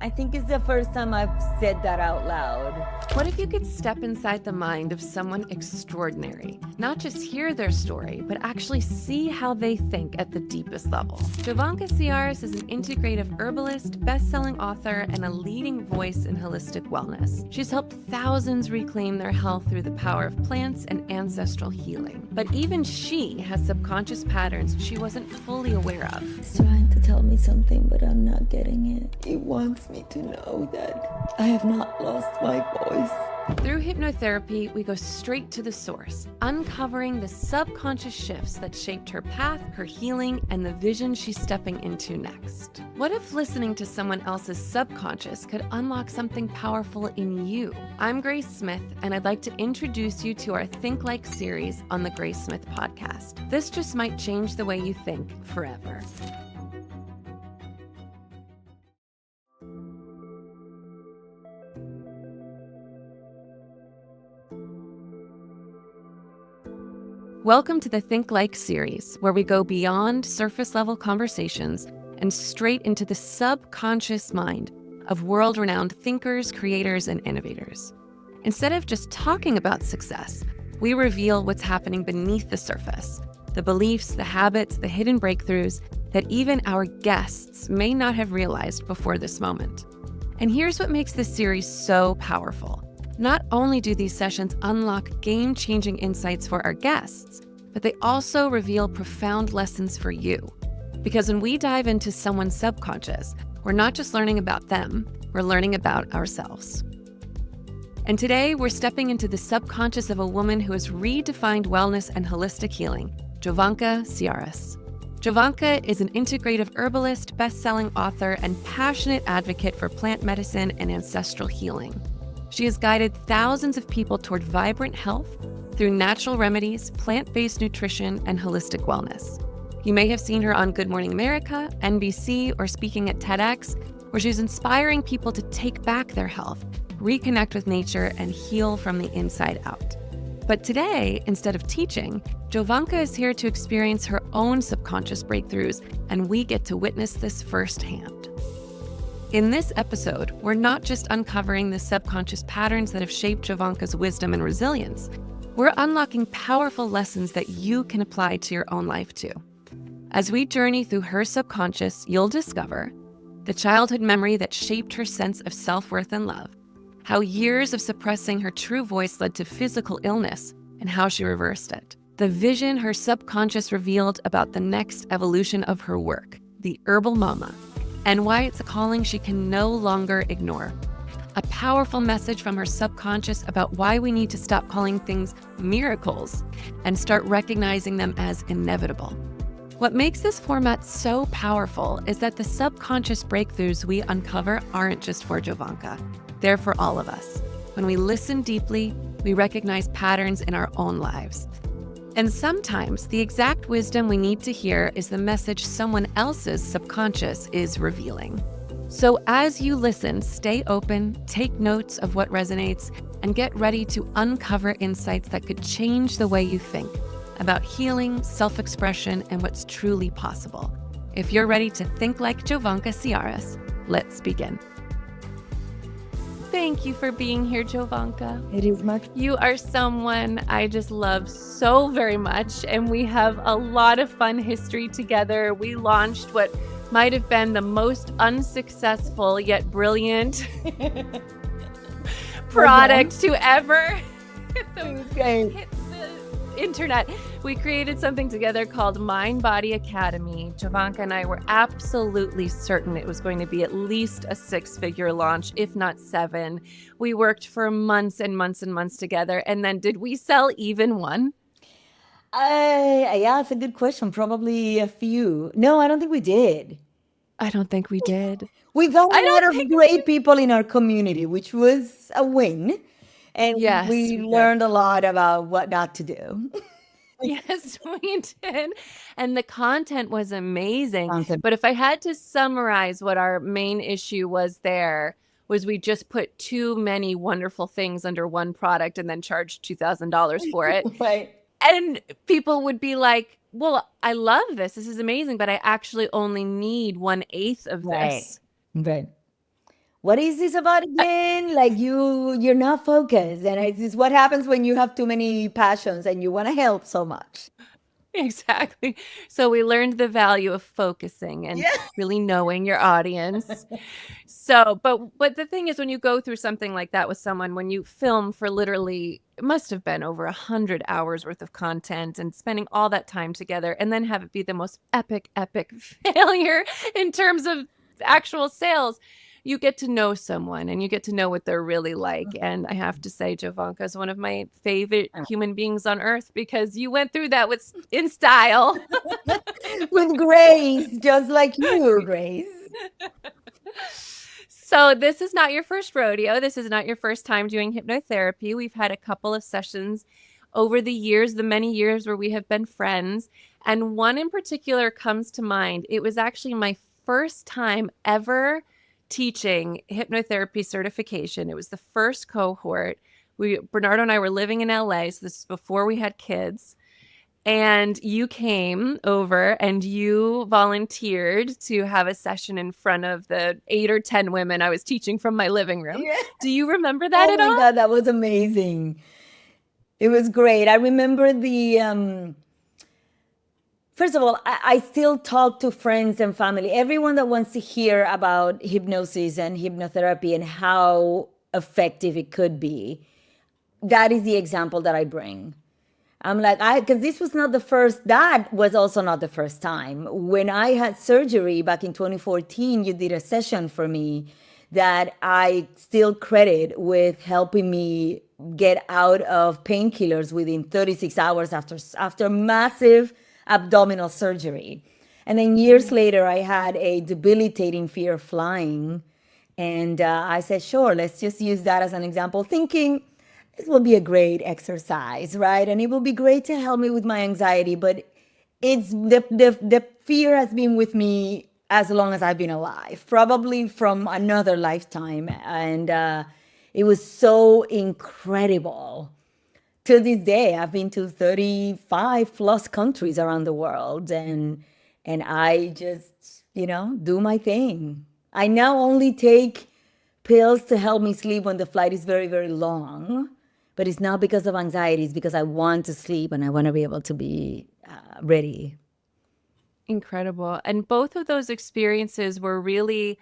I think it's the first time I've said that out loud. What if you could step inside the mind of someone extraordinary? Not just hear their story, but actually see how they think at the deepest level. Jovanka Ciares is an integrative herbalist, best-selling author, and a leading voice in holistic wellness. She's helped thousands reclaim their health through the power of plants and ancestral healing. But even she has subconscious patterns she wasn't fully aware of. He's trying to tell me something, but I'm not getting it. He wants me to know that I have not lost my voice. Through hypnotherapy, we go straight to the source, uncovering the subconscious shifts that shaped her path, her healing, and the vision she's stepping into next. What if listening to someone else's subconscious could unlock something powerful in you? I'm Grace Smith, and I'd like to introduce you to our Think Like series on the Grace Smith podcast. This just might change the way you think forever. Welcome to the Think Like series, where we go beyond surface-level conversations and straight into the subconscious mind of world-renowned thinkers, creators, and innovators. Instead of just talking about success, we reveal what's happening beneath the surface, the beliefs, the habits, the hidden breakthroughs that even our guests may not have realized before this moment. And here's what makes this series so powerful. Not only do these sessions unlock game-changing insights for our guests, but they also reveal profound lessons for you. Because when we dive into someone's subconscious, we're not just learning about them, we're learning about ourselves. And today, we're stepping into the subconscious of a woman who has redefined wellness and holistic healing, Jovanka Ciares. Jovanka is an integrative herbalist, best-selling author, and passionate advocate for plant medicine and ancestral healing. She has guided thousands of people toward vibrant health through natural remedies, plant-based nutrition, and holistic wellness. You may have seen her on Good Morning America, NBC, or speaking at TEDx, where she's inspiring people to take back their health, reconnect with nature, and heal from the inside out. But today, instead of teaching, Jovanka is here to experience her own subconscious breakthroughs, and we get to witness this firsthand. In this episode, we're not just uncovering the subconscious patterns that have shaped Jovanka's wisdom and resilience. We're unlocking powerful lessons that you can apply to your own life too. As we journey through her subconscious, you'll discover the childhood memory that shaped her sense of self-worth and love, how years of suppressing her true voice led to physical illness and how she reversed it, the vision her subconscious revealed about the next evolution of her work, the Herbal Mama, and why it's a calling she can no longer ignore. A powerful message from her subconscious about why we need to stop calling things miracles and start recognizing them as inevitable. What makes this format so powerful is that the subconscious breakthroughs we uncover aren't just for Jovanka. They're for all of us. When we listen deeply, we recognize patterns in our own lives. And sometimes the exact wisdom we need to hear is the message someone else's subconscious is revealing. So as you listen, stay open, take notes of what resonates, and get ready to uncover insights that could change the way you think about healing, self-expression, and what's truly possible. If you're ready to think like Jovanka Ciares, let's begin. Thank you for being here, Jovanka. It is much. You are someone I just love so very much, and we have a lot of fun history together. We launched what might have been the most unsuccessful yet brilliant product to ever hit the internet. We created something together called Mind Body Academy. Jovanka and I were absolutely certain it was going to be at least a 6-figure launch, if not 7. We worked for months and months and months together. And then did we sell even one? Yeah, it's a good question. Probably a few. No, I don't think we did. I don't think we did. We got a lot of great people in our community, which was a win. And Yes, we we did. learned a lot about what not to do. Yes, we did. And the content was amazing. Content. But if I had to summarize what our main issue was there, was we just put too many wonderful things under one product and then charged $2,000 for it. Right. And people would be like, well, I love this. This is amazing, but I actually only need 1/8 of this. Right. what is this about again? Like you're not focused. And it's what happens when you have too many passions and you want to help so much. Exactly. So we learned the value of focusing and Yeah. really knowing your audience. So, but the thing is, when you go through something like that with someone, when you film for literally, it must have been over 100 hours worth of content and spending all that time together, and then have it be the most epic failure in terms of actual sales. You get to know someone and you get to know what they're really like. And I have to say, Jovanka is one of my favorite human beings on earth because you went through that with in style. With grace, just like you, Grace. So, this is not your first rodeo. This is not your first time doing hypnotherapy. We've had a couple of sessions over the years, the many years where we have been friends. And one in particular comes to mind. It was actually my first time ever teaching hypnotherapy certification. It was the first cohort. Bernardo and I were living in LA, so this is before we had kids. And you came over and you volunteered to have a session in front of the 8 or 10 women I was teaching from my living room. Yeah. Do you remember that Oh at my all? God, that was amazing. It was great. I remember first of all, I still talk to friends and family, everyone that wants to hear about hypnosis and hypnotherapy and how effective it could be. That is the example that I bring. I'm like, because this was not the first, that was also not the first time. When I had surgery back in 2014, you did a session for me that I still credit with helping me get out of painkillers within 36 hours after massive abdominal surgery. And then years later, I had a debilitating fear of flying. And I said, sure, let's just use that as an example, thinking this will be a great exercise, right? And it will be great to help me with my anxiety. But it's the fear has been with me as long as I've been alive, probably from another lifetime. And it was so incredible. To this day, I've been to 35 plus countries around the world, and I just, do my thing. I now only take pills to help me sleep when the flight is very, very long. But it's not because of anxiety, it's because I want to sleep and I want to be able to be ready. Incredible. And both of those experiences were really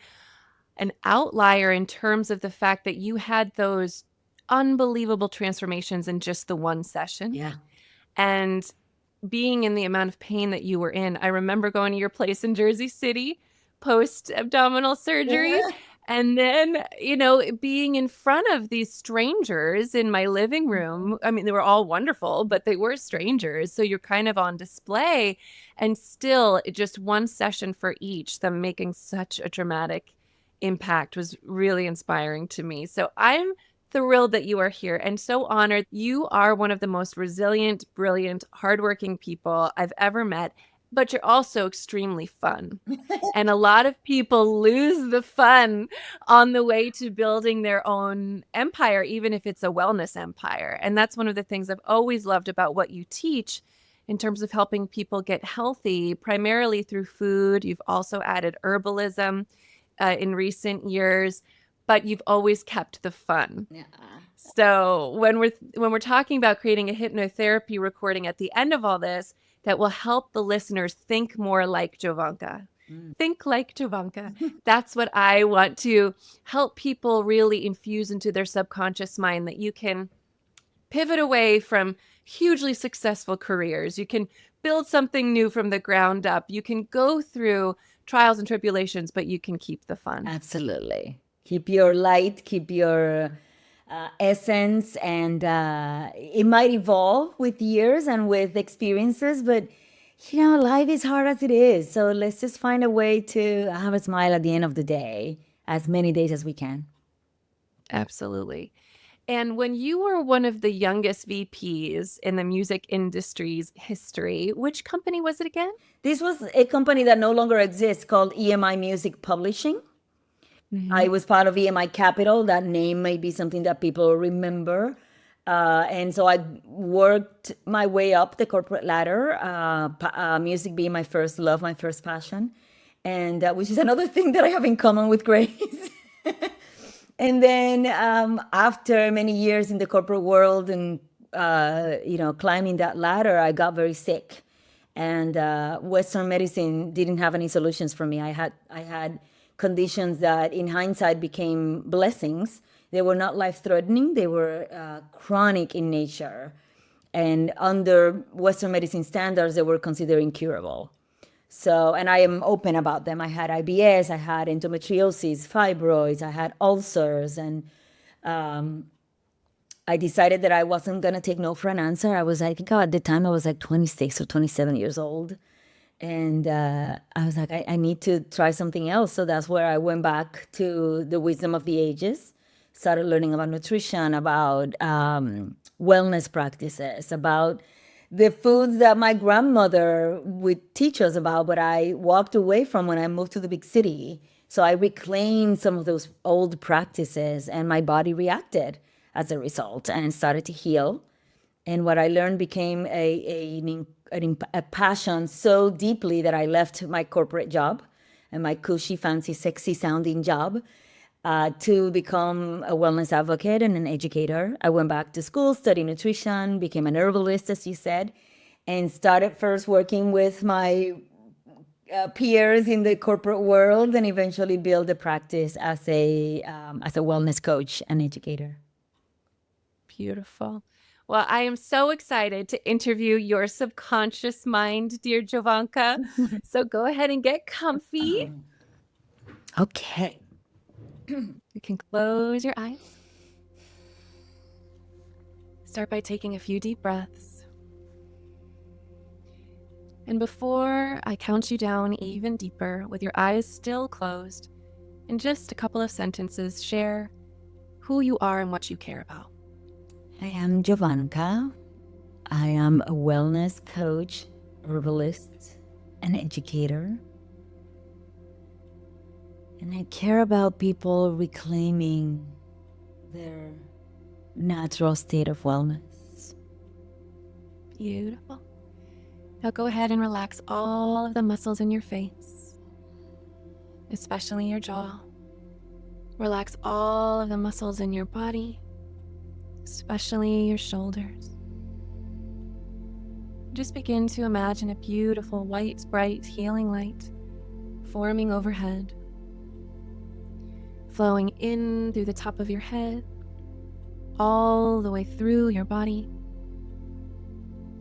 an outlier in terms of the fact that you had those unbelievable transformations in just the one session. Yeah. And being in the amount of pain that you were in, I remember going to your place in Jersey City post abdominal surgery. Yeah. And then, being in front of these strangers in my living room. I mean, they were all wonderful, but they were strangers. So you're kind of on display. And still, just one session for each, them making such a dramatic impact was really inspiring to me. So I'm thrilled that you are here and so honored. You are one of the most resilient, brilliant, hardworking people I've ever met, but you're also extremely fun. And a lot of people lose the fun on the way to building their own empire, even if it's a wellness empire. And that's one of the things I've always loved about what you teach in terms of helping people get healthy, primarily through food. You've also added herbalism in recent years, but you've always kept the fun. Yeah. So when we're talking about creating a hypnotherapy recording at the end of all this that will help the listeners think more like Jovanka. Think like Jovanka. That's what I want to help people really infuse into their subconscious mind, that you can pivot away from hugely successful careers. You can build something new from the ground up. You can go through trials and tribulations, but you can keep the fun. Absolutely. Keep your light, keep your essence, and it might evolve with years and with experiences, but life is hard as it is. So let's just find a way to have a smile at the end of the day, as many days as we can. Absolutely. And when you were one of the youngest VPs in the music industry's history, which company was it again? This was a company that no longer exists called EMI Music Publishing. I was part of EMI Capital. That name may be something that people remember. And so I worked my way up the corporate ladder, music being my first love, my first passion, and which is another thing that I have in common with Grace. And then after many years in the corporate world and climbing that ladder, I got very sick, and Western medicine didn't have any solutions for me. I had conditions that, in hindsight, became blessings. They were not life threatening. They were chronic in nature, and under Western medicine standards, they were considered incurable. So, and I am open about them. I had IBS, I had endometriosis, fibroids, I had ulcers, and I decided that I wasn't gonna take no for an answer. I think at the time I was like 26 or 27 years old, and I was like, I need to try something else. So that's where I went back to the wisdom of the ages, started learning about nutrition, about wellness practices, about the foods that my grandmother would teach us about, but I walked away from when I moved to the big city. So I reclaimed some of those old practices, and my body reacted as a result and started to heal. And what I learned became a passion so deeply that I left my corporate job and my cushy, fancy, sexy sounding job to become a wellness advocate and an educator. I went back to school, studied nutrition, became an herbalist, as you said, and started first working with my peers in the corporate world, and eventually build a practice as a wellness coach and educator. Beautiful. Well, I am so excited to interview your subconscious mind, dear Jovanka. So go ahead and get comfy. Okay. You can close your eyes. Start by taking a few deep breaths. And before I count you down even deeper, with your eyes still closed, in just a couple of sentences, share who you are and what you care about. I am Jovanka. I am a wellness coach, herbalist, and educator. And I care about people reclaiming their natural state of wellness. Beautiful. Now go ahead and relax all of the muscles in your face, especially your jaw. Relax all of the muscles in your body, especially your shoulders. Just begin to imagine a beautiful white, bright, healing light forming overhead, flowing in through the top of your head, all the way through your body,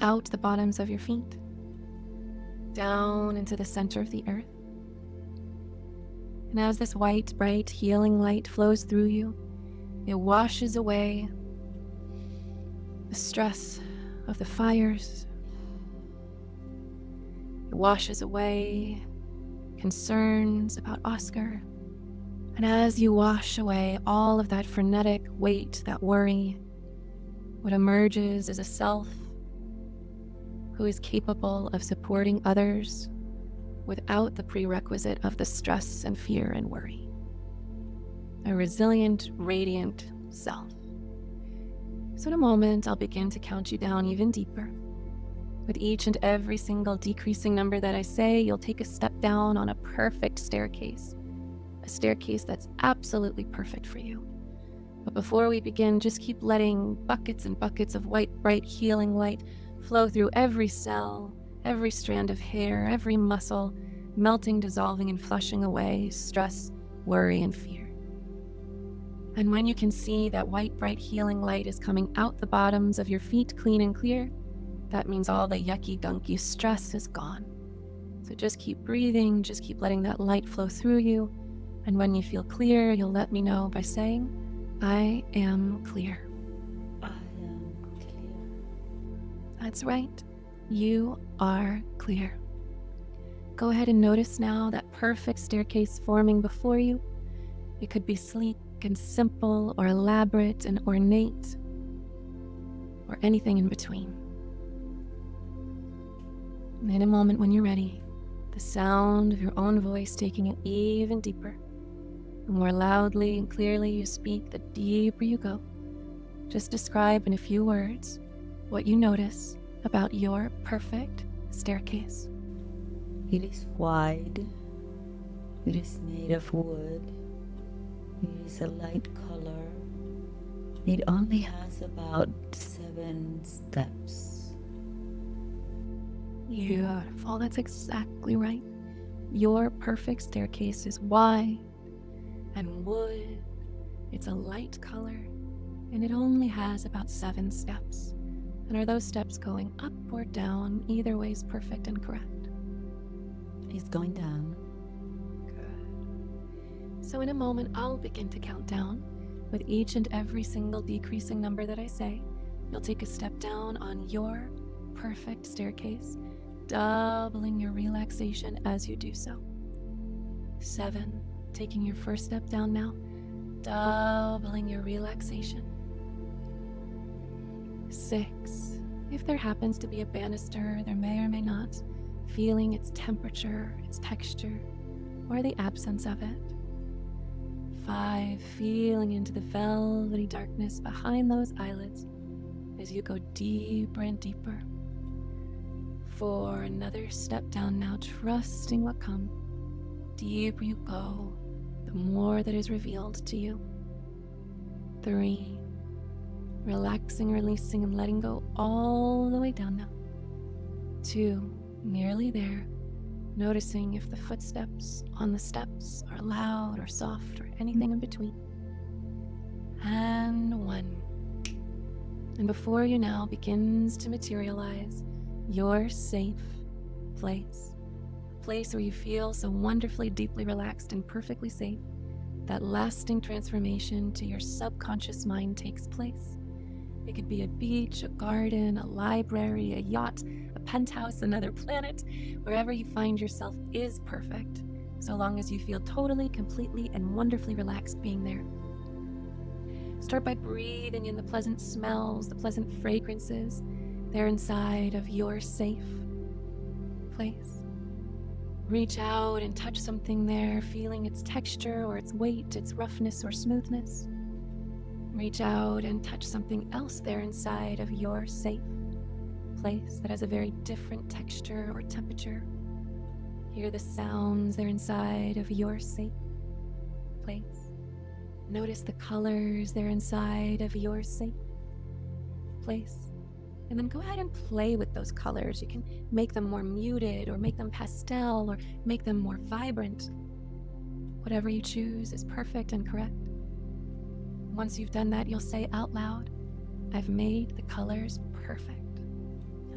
out the bottoms of your feet, down into the center of the earth. And as this white, bright, healing light flows through you, it washes away the stress of the fires. It washes away concerns about Oscar. And as you wash away all of that frenetic weight, that worry, what emerges is a self who is capable of supporting others without the prerequisite of the stress and fear and worry. A resilient, radiant self. So in a moment, I'll begin to count you down even deeper. With each and every single decreasing number that I say, you'll take a step down on a perfect staircase. A staircase that's absolutely perfect for you. But before we begin, just keep letting buckets and buckets of white, bright, healing light flow through every cell, every strand of hair, every muscle, melting, dissolving, and flushing away stress, worry, and fear. And when you can see that white, bright, healing light is coming out the bottoms of your feet clean and clear, that means all the yucky, gunky stress is gone. So just keep breathing, just keep letting that light flow through you. And when you feel clear, you'll let me know by saying, I am clear. I am clear. That's right. You are clear. Go ahead and notice now that perfect staircase forming before you. It could be sleek and simple, or elaborate and ornate, or anything in between. And in a moment when you're ready, the sound of your own voice taking it even deeper. The more loudly and clearly you speak, the deeper you go. Just describe in a few words what you notice about your perfect staircase. It is wide. It is made of wood. It's a light color. It only has about 7 steps. Beautiful. That's exactly right. Your perfect staircase is wide and wood. It's a light color, and it only has about 7 steps. And are those steps going up or down? Either way is perfect and correct. It's going down. Good. So in a moment, I'll begin to count down. With each and every single decreasing number that I say, you'll take a step down on your perfect staircase, doubling your relaxation as you do so. 7, taking your first step down now, doubling your relaxation. 6, if there happens to be a banister, there may or may not, feeling its temperature, its texture, or the absence of it. 5, feeling into the velvety darkness behind those eyelids as you go deeper and deeper. 4, another step down now, trusting what comes. Deeper you go, the more that is revealed to you. 3, relaxing, releasing, and letting go all the way down now. 2, nearly there, noticing if the footsteps on the steps are loud or soft or anything in between. And 1. And before you now begins to materialize your safe place. A place where you feel so wonderfully, deeply relaxed and perfectly safe. That lasting transformation to your subconscious mind takes place. It could be a beach, a garden, a library, a yacht, a penthouse, another planet. Wherever you find yourself is perfect, so long as you feel totally, completely, and wonderfully relaxed being there. Start by breathing in the pleasant smells, the pleasant fragrances. They're inside of your safe place. Reach out and touch something there, feeling its texture or its weight, its roughness or smoothness. Reach out and touch something else there inside of your safe place that has a very different texture or temperature. Hear the sounds there inside of your safe place. Notice the colors there inside of your safe place. And then go ahead and play with those colors. You can make them more muted or make them pastel or make them more vibrant. Whatever you choose is perfect and correct. Once you've done that, you'll say out loud, I've made the colors perfect.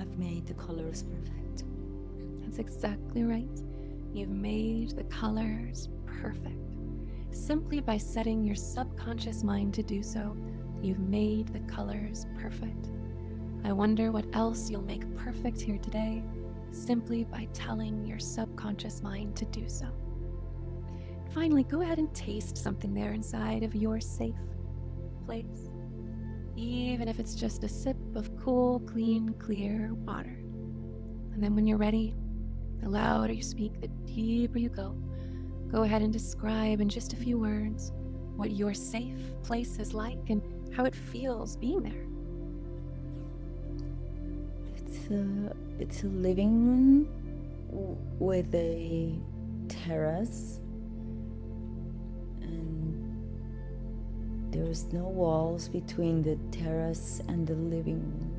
I've made the colors perfect. That's exactly right. You've made the colors perfect. Simply by setting your subconscious mind to do so, you've made the colors perfect. I wonder what else you'll make perfect here today, simply by telling your subconscious mind to do so. Finally, go ahead and taste something there inside of your safe place, even if it's just a sip of cool, clean, clear water. And then when you're ready, the louder you speak, the deeper you go. Go ahead and describe in just a few words what your safe place is like and how it feels being there. It's a living room with a terrace, and there's no walls between the terrace and the living room.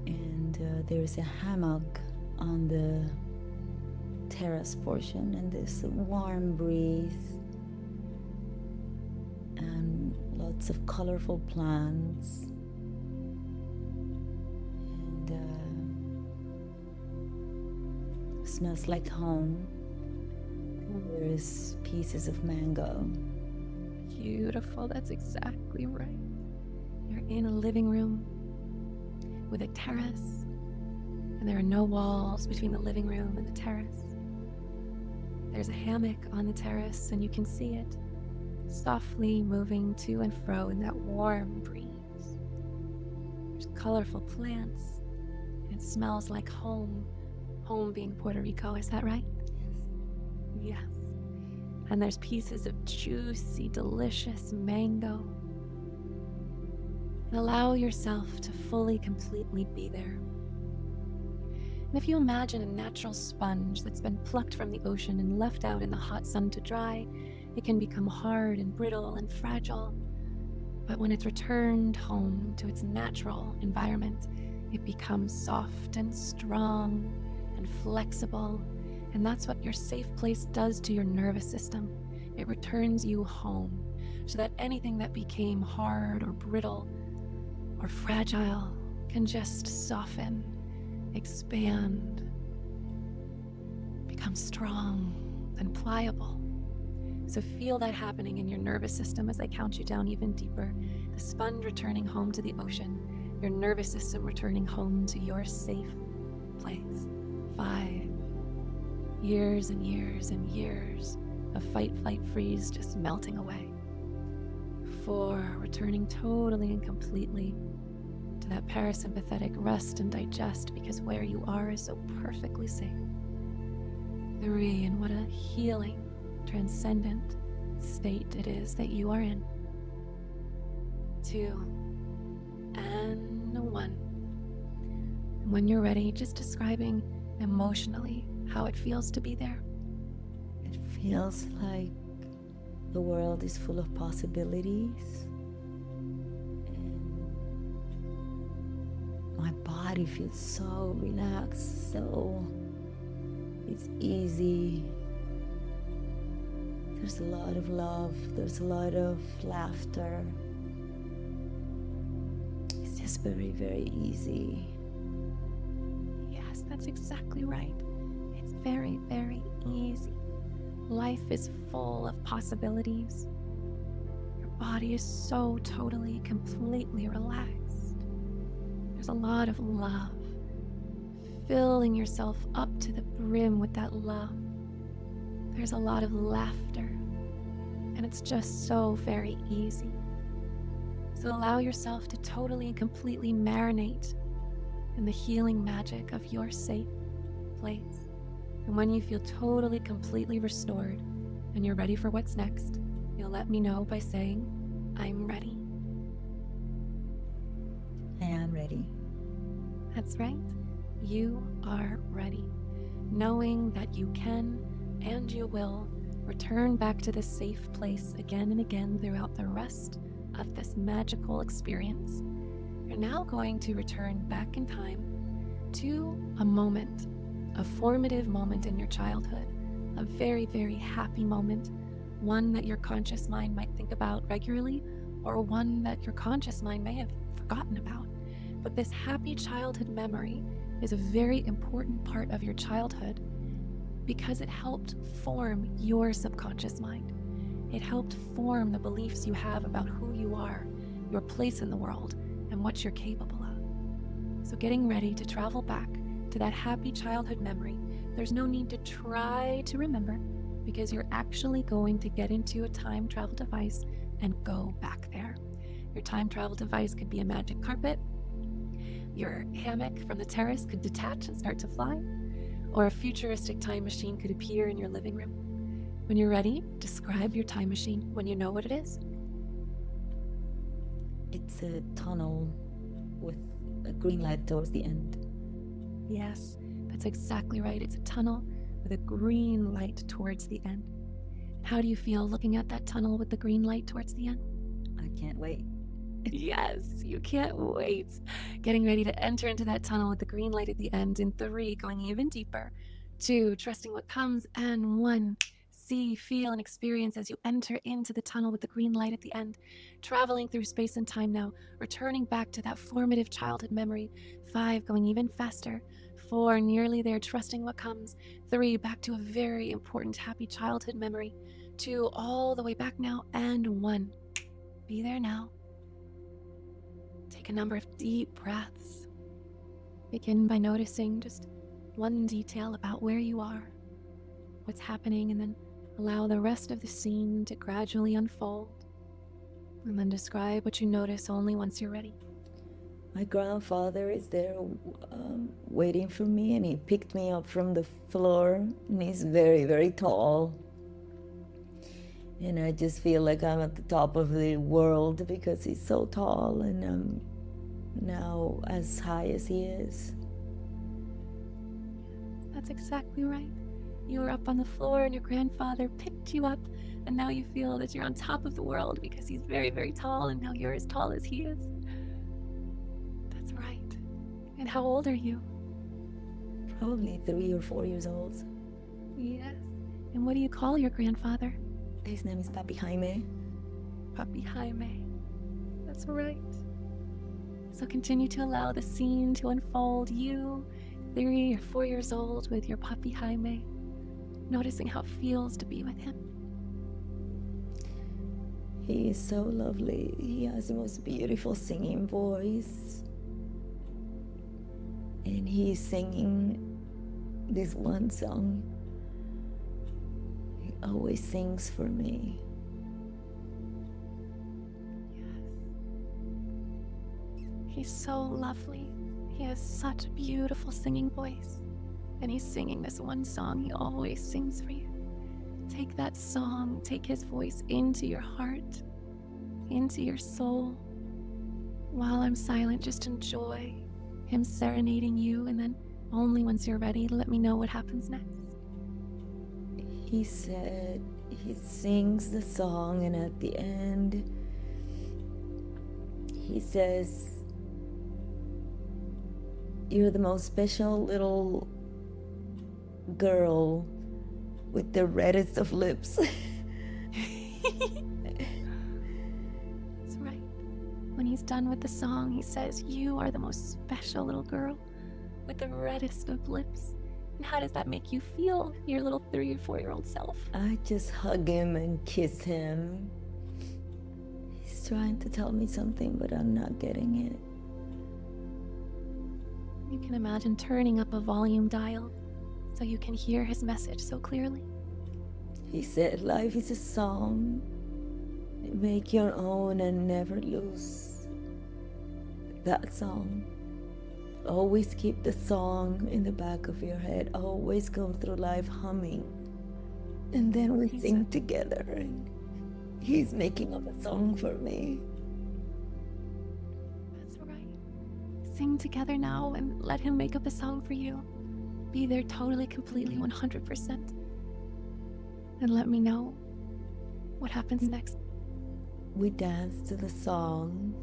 And there's a hammock on the terrace portion, and there's a warm breeze and lots of colorful plants. Smells like home. There's pieces of mango. Beautiful, that's exactly right. You're in a living room with a terrace, and there are no walls between the living room and the terrace. There's a hammock on the terrace, and you can see it softly moving to and fro in that warm breeze. There's colorful plants, and it smells like home. Home being Puerto Rico, is that right? Yes. And there's pieces of juicy, delicious mango. And allow yourself to fully, completely be there. And if you imagine a natural sponge that's been plucked from the ocean and left out in the hot sun to dry, it can become hard and brittle and fragile. But when it's returned home to its natural environment, it becomes soft and strong and flexible. And that's what your safe place does to your nervous system. It returns you home so that anything that became hard or brittle or fragile can just soften, expand, become strong and pliable. So feel that happening in your nervous system as I count you down even deeper. The sponge returning home to the ocean, your nervous system returning home to your safe place. 5 years and years and years of fight, flight, freeze just melting away. 4, returning totally and completely to that parasympathetic rest and digest because where you are is so perfectly safe. 3, and what a healing, transcendent state it is that you are in. 2, and 1. And when you're ready, just describing emotionally how it feels to be there. It feels like the world is full of possibilities, and my body feels so relaxed, so it's easy. There's a lot of love, there's a lot of laughter. It's just very, very easy. Yes, that's exactly right. It's very, very easy. Life is full of possibilities. Your body is so totally, completely relaxed. There's a lot of love, filling yourself up to the brim with that love. There's a lot of laughter, and it's just so very easy. So allow yourself to totally and completely marinate in the healing magic of your safe place. And when you feel totally, completely restored and you're ready for what's next, you'll let me know by saying, I'm ready. I am ready. That's right. You are ready, knowing that you can and you will return back to this safe place again and again throughout the rest of this magical experience. You're now going to return back in time to a moment, a formative moment in your childhood, a very, very happy moment, one that your conscious mind might think about regularly, or one that your conscious mind may have forgotten about. But this happy childhood memory is a very important part of your childhood because it helped form your subconscious mind. It helped form the beliefs you have about who you are, your place in the world, and what you're capable of. So getting ready to travel back to that happy childhood memory, there's no need to try to remember because you're actually going to get into a time travel device and go back there. Your time travel device could be a magic carpet, your hammock from the terrace could detach and start to fly, or a futuristic time machine could appear in your living room. When you're ready, describe your time machine when you know what it is. It's a tunnel with a green light towards the end. Yes, that's exactly right. It's a tunnel with a green light towards the end. How do you feel looking at that tunnel with the green light towards the end? I can't wait. Yes, you can't wait. Getting ready to enter into that tunnel with the green light at the end in 3, going even deeper. 2, trusting what comes, and 1, see, feel, and experience as you enter into the tunnel with the green light at the end, traveling through space and time now, returning back to that formative childhood memory. 5, going even faster. 4, nearly there, trusting what comes. 3, back to a very important happy childhood memory. 2, all the way back now, and 1, be there now. Take a number of deep breaths. Begin by noticing just one detail about where you are, what's happening, and then allow the rest of the scene to gradually unfold. And then describe what you notice only once you're ready. My grandfather is there waiting for me, and he picked me up from the floor, and he's very, very tall. And I just feel like I'm at the top of the world because he's so tall, and I'm now as high as he is. That's exactly right. You were up on the floor and your grandfather picked you up And now you feel that you're on top of the world because he's very, very tall, and now you're as tall as he is. That's right. And how old are you? Probably 3 or 4 years old. Yes. And what do you call your grandfather? His name is Pappy Jaime. Pappy Jaime. That's right. So continue to allow the scene to unfold. You, 3 or 4 years old, with your Pappy Jaime, noticing how it feels to be with him. He is so lovely. He has the most beautiful singing voice. And he's singing this one song. He always sings for me. He's so lovely. He has such a beautiful singing voice. And he's singing this one song he always sings for you. Take that song, take his voice into your heart, into your soul. While I'm silent, just enjoy him serenading you, and then only once you're ready, let me know what happens next. He said he sings the song, and at the end, he says, "You're the most special little girl with the reddest of lips." That's right. When he's done with the song, he says, "You are the most special little girl with the reddest of lips." And how does that make you feel, your little 3 or 4-year-old self? I just hug him and kiss him. He's trying to tell me something, but I'm not getting it. You can imagine turning up a volume dial so you can hear his message so clearly. He said, "Life is a song. Make your own and never lose that song. Always keep the song in the back of your head. Always go through life humming. And then we sing together." And he's making up a song for me. That's right. Sing together now and let him make up a song for you. Be there totally, completely, 100%. And let me know what happens next. We dance to the song.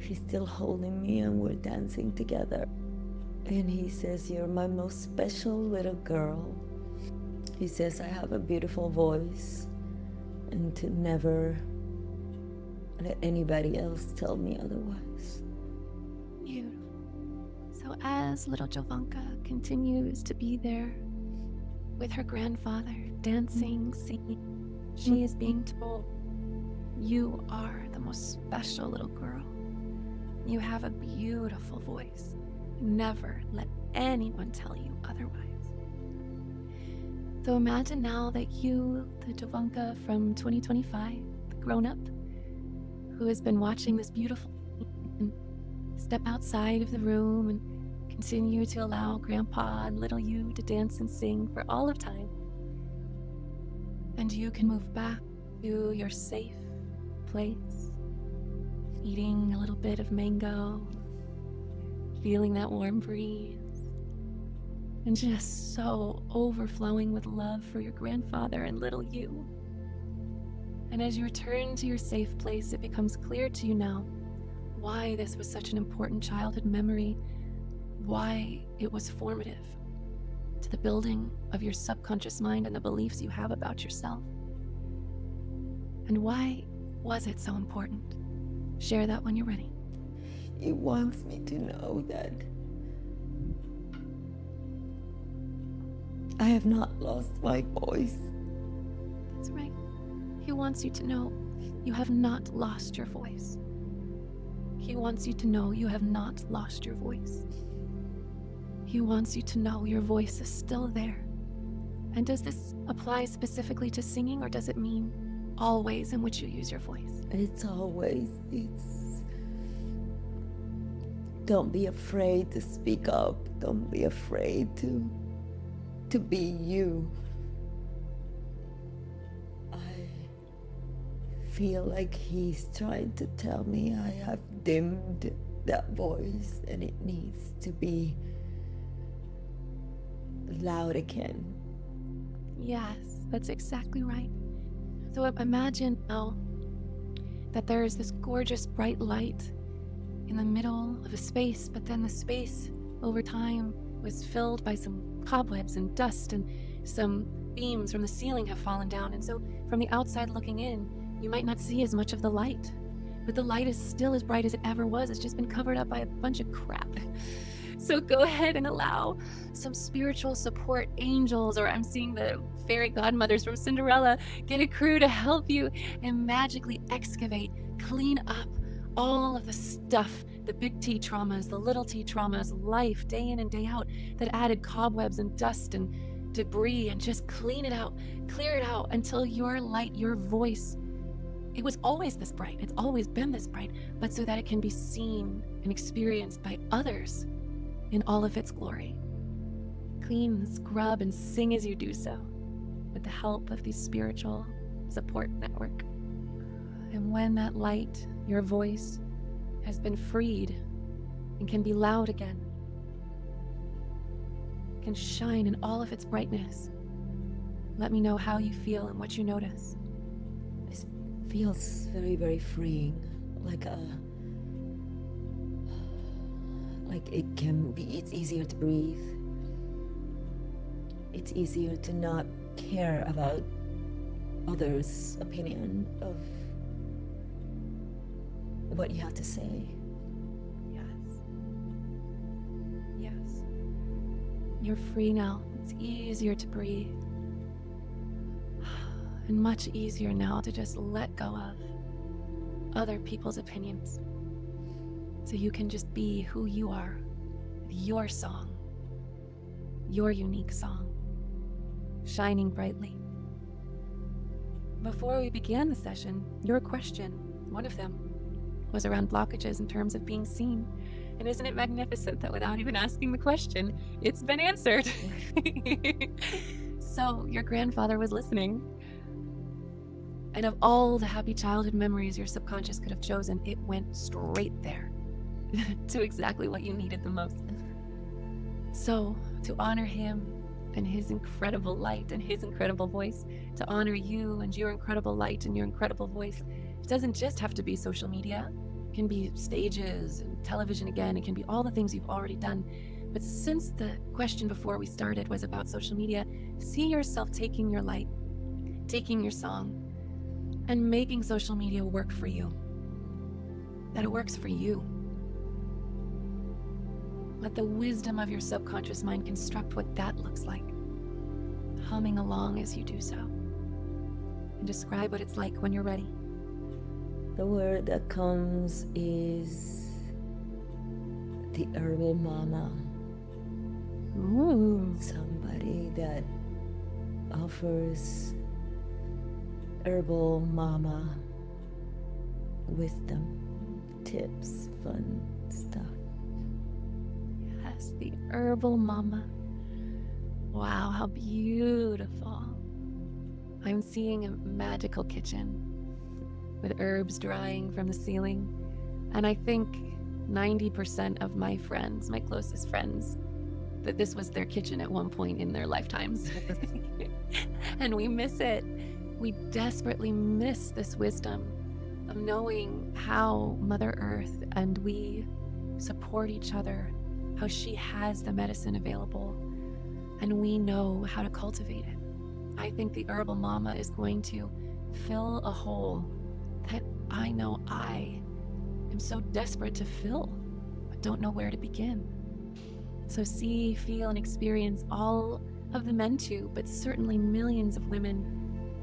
She's still holding me and we're dancing together. And he says, "You're my most special little girl." He says, "I have a beautiful voice and to never let anybody else tell me otherwise." Beautiful. So as little Jovanka continues to be there with her grandfather, dancing, singing, she is being told, "You are the most special little girl. You have a beautiful voice. Never let anyone tell you otherwise." So imagine now that you, the Jovanka from 2025, the grown-up, who has been watching this beautiful scene, step outside of the room and continue to allow Grandpa and little you to dance and sing for all of time. And you can move back to your safe place, eating a little bit of mango, feeling that warm breeze, and just so overflowing with love for your grandfather and little you. And as you return to your safe place, it becomes clear to you now why this was such an important childhood memory, why it was formative to the building of your subconscious mind and the beliefs you have about yourself. And why was it so important? Share that when you're ready. He wants me to know that I have not lost my voice. That's right. He wants you to know you have not lost your voice. He wants you to know you have not lost your voice. He wants you to know your voice is still there. And does this apply specifically to singing, or does it mean all ways in which you use your voice? It's don't be afraid to speak up. Don't be afraid to be you. I feel like he's trying to tell me I have dimmed that voice and it needs to be loud again. Yes. That's exactly right. So imagine now that there is this gorgeous bright light in the middle of a space, but then the space over time was filled by some cobwebs and dust, and some beams from the ceiling have fallen down. And so from the outside looking in, you might not see as much of the light, but the light is still as bright as it ever was. It's just been covered up by a bunch of crap. So go ahead and allow some spiritual support angels, or I'm seeing the fairy godmothers from Cinderella, get a crew to help you and magically excavate, clean up all of the stuff, the big T traumas, the little T traumas, life day in and day out that added cobwebs and dust and debris, and just clean it out, clear it out until your light, your voice, it was always this bright. It's always been this bright, but so that it can be seen and experienced by others in all of its glory. Clean, scrub, and sing as you do so with the help of the spiritual support network. And when that light, your voice, has been freed and can be loud again, can shine in all of its brightness, let me know how you feel and what you notice. It feels very, very freeing, like it's easier to breathe. It's easier to not care about others' opinion of what you have to say. Yes. Yes. You're free now. It's easier to breathe. And much easier now to just let go of other people's opinions. So you can just be who you are, with your song, your unique song, shining brightly. Before we began the session, your question, one of them, was around blockages in terms of being seen. And isn't it magnificent that without even asking the question, it's been answered? So your grandfather was listening. And of all the happy childhood memories your subconscious could have chosen, it went straight there to exactly what you needed the most. So to honor him and his incredible light and his incredible voice, to honor you and your incredible light and your incredible voice, it doesn't just have to be social media. It can be stages and television again. It can be all the things you've already done. But since the question before we started was about social media, see yourself taking your light, taking your song, and making social media work for you. That it works for you. Let the wisdom of your subconscious mind construct what that looks like, humming along as you do so. And describe what it's like when you're ready. The word that comes is the Herbal Mama. Ooh. Somebody that offers Herbal Mama wisdom, tips, fun stuff. Yes, the Herbal Mama. Wow, how beautiful. I'm seeing a magical kitchen with herbs drying from the ceiling. And I think 90% of my friends, my closest friends, that this was their kitchen at one point in their lifetimes. And we miss it. We desperately miss this wisdom of knowing how Mother Earth and we support each other, how she has the medicine available, and we know how to cultivate it. I think the Herbal Mama is going to fill a hole that I know I am so desperate to fill, but don't know where to begin. So see, feel, and experience all of the men too, but certainly millions of women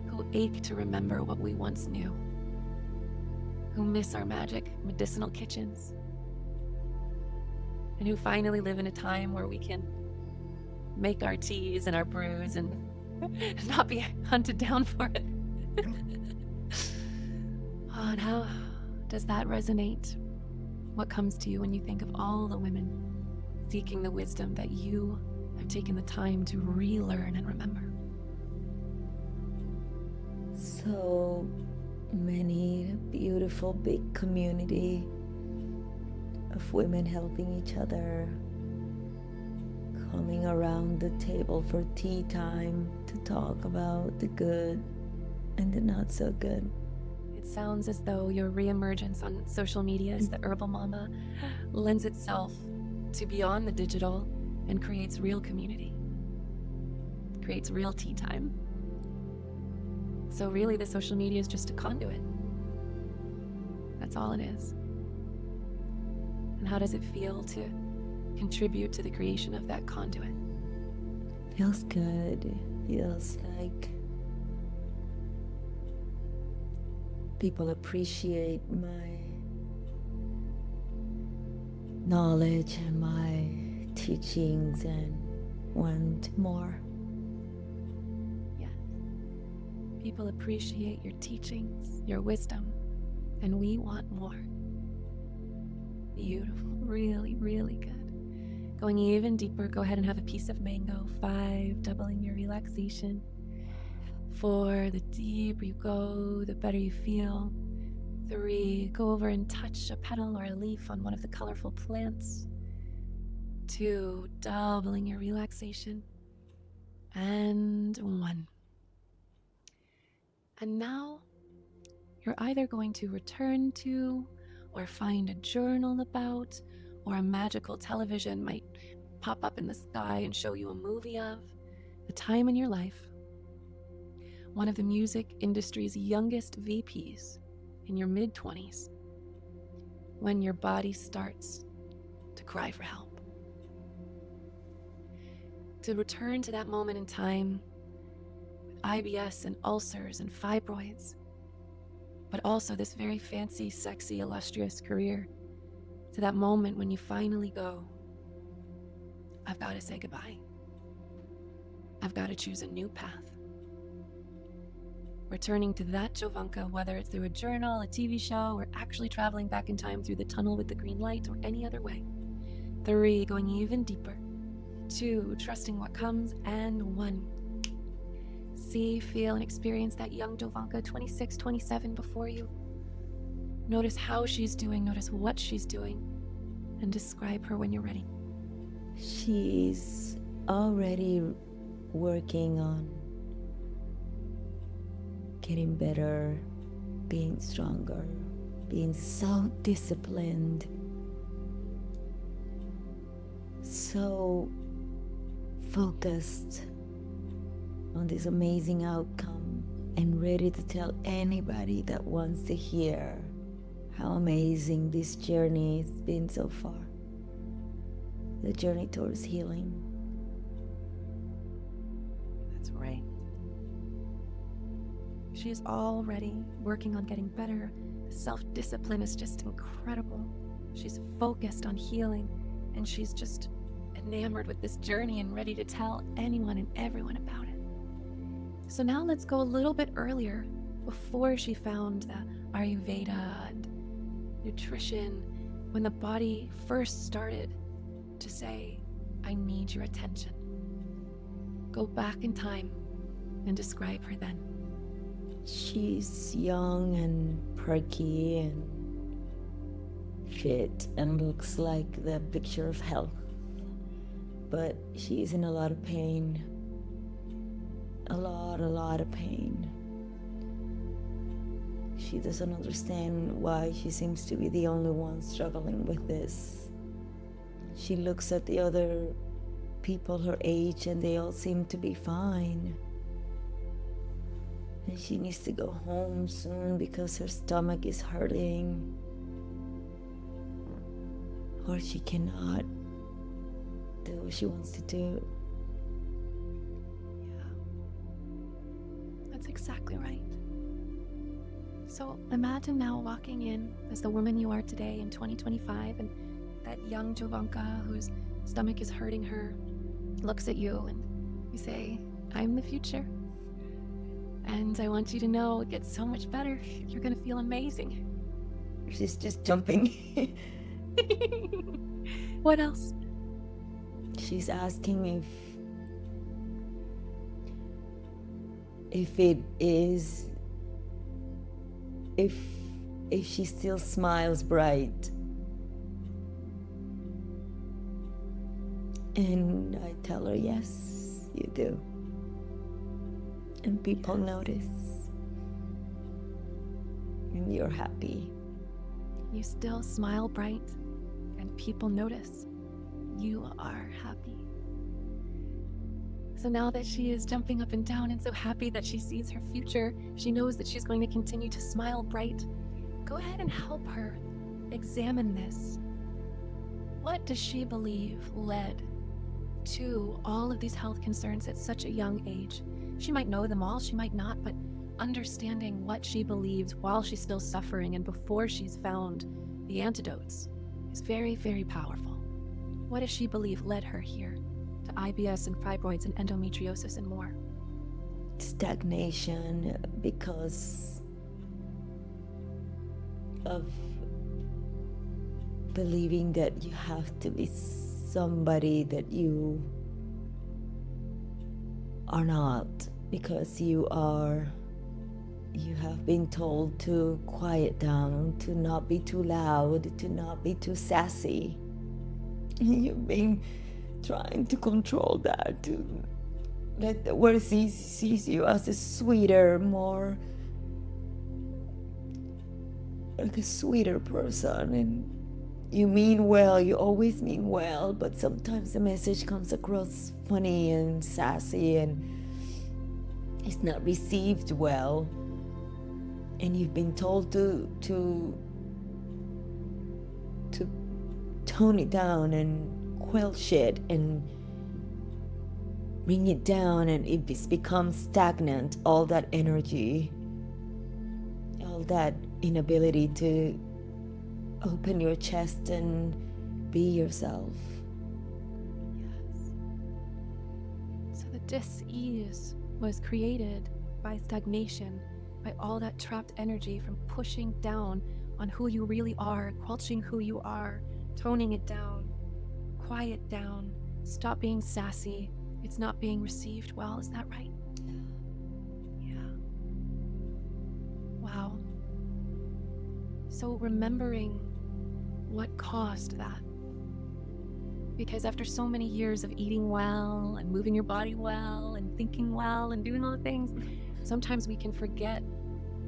who ache to remember what we once knew, who miss our magic medicinal kitchens, and who finally live in a time where we can make our teas and our brews and not be hunted down for it. Oh, and how does that resonate? What comes to you when you think of all the women seeking the wisdom that you have taken the time to relearn and remember? So many beautiful big community of women helping each other, coming around the table for tea time to talk about the good and the not so good. It sounds as though your reemergence on social media as the Herbal Mama lends itself to beyond the digital and creates real community, creates real tea time. So really, the social media is just a conduit. That's all it is. And how does it feel to contribute to the creation of that conduit? Feels good. Feels like people appreciate my knowledge and my teachings and want more. Yes. People appreciate your teachings, your wisdom, and we want more. Beautiful. Really, really good. Going even deeper, go ahead and have a piece of mango. 5, doubling your relaxation. 4, the deeper you go, the better you feel. 3, go over and touch a petal or a leaf on one of the colorful plants. 2, doubling your relaxation. And 1. And now you're either going to return to or find a journal about, or a magical television might pop up in the sky and show you a movie of the time in your life, one of the music industry's youngest VPs in your mid-20s, when your body starts to cry for help. To return to that moment in time with IBS and ulcers and fibroids, but also this very fancy, sexy, illustrious career, to that moment when you finally go, I've got to say goodbye. I've got to choose a new path. Returning to that Jovanka, whether it's through a journal, a TV show, or actually traveling back in time through the tunnel with the green light, or any other way. 3, going even deeper. 2, trusting what comes, and 1. See, feel, and experience that young Jovanka, 26, 27, before you. Notice how she's doing, notice what she's doing, and describe her when you're ready. She's already working on getting better, being stronger, being so disciplined, so focused on this amazing outcome, and ready to tell anybody that wants to hear how amazing this journey has been so far. The journey towards healing. That's right. She is already working on getting better. The self-discipline is just incredible. She's focused on healing, and she's just enamored with this journey and ready to tell anyone and everyone about it. So now let's go a little bit earlier, before she found the Ayurveda and nutrition, when the body first started to say, I need your attention. Go back in time and describe her then. She's young and perky and fit and looks like the picture of health. But she's in a lot of pain. A lot of pain. She doesn't understand why she seems to be the only one struggling with this. She looks at the other people her age and they all seem to be fine. And she needs to go home soon because her stomach is hurting. Or she cannot do what she wants to do. That's exactly right. So imagine now walking in as the woman you are today in 2025, and that young Jovanka whose stomach is hurting her looks at you and you say, I'm the future. And I want you to know it gets so much better. You're gonna feel amazing. She's just jumping. What else? She's asking if it is, if she still smiles bright. And I Yes, you do. And people notice. And you're happy. You still smile bright, and people notice. You are happy. So now that she is jumping up and down and so happy that she sees her future, she knows that she's going to continue to smile bright. Go ahead and help her examine this. What does she believe led to all of these health concerns at such a young age? She might know them all, she might not, but understanding what she believes while she's still suffering and before she's found the antidotes is very, very powerful. What does she believe led her here to IBS and fibroids and endometriosis and more? Stagnation, because of believing that you have to be somebody that you are not, because you have been told to quiet down, to not be too loud, to not be too sassy. You've been trying to control that, to let the world sees you as a sweeter, more like a sweeter person. And you mean well, you always mean well, but sometimes the message comes across funny and sassy and it's not received well. And you've been told to tone it down and quell shit and bring it down, and it becomes stagnant, all that energy, all that inability to open your chest and be yourself. Yes. So the dis-ease was created by stagnation, by all that trapped energy from pushing down on who you really are, quelching who you are, toning it down, quiet down, stop being sassy. It's not being received well, is that right? Yeah. Wow. So remembering what caused that. Because after so many years of eating well and moving your body well and thinking well and doing all the things, sometimes we can forget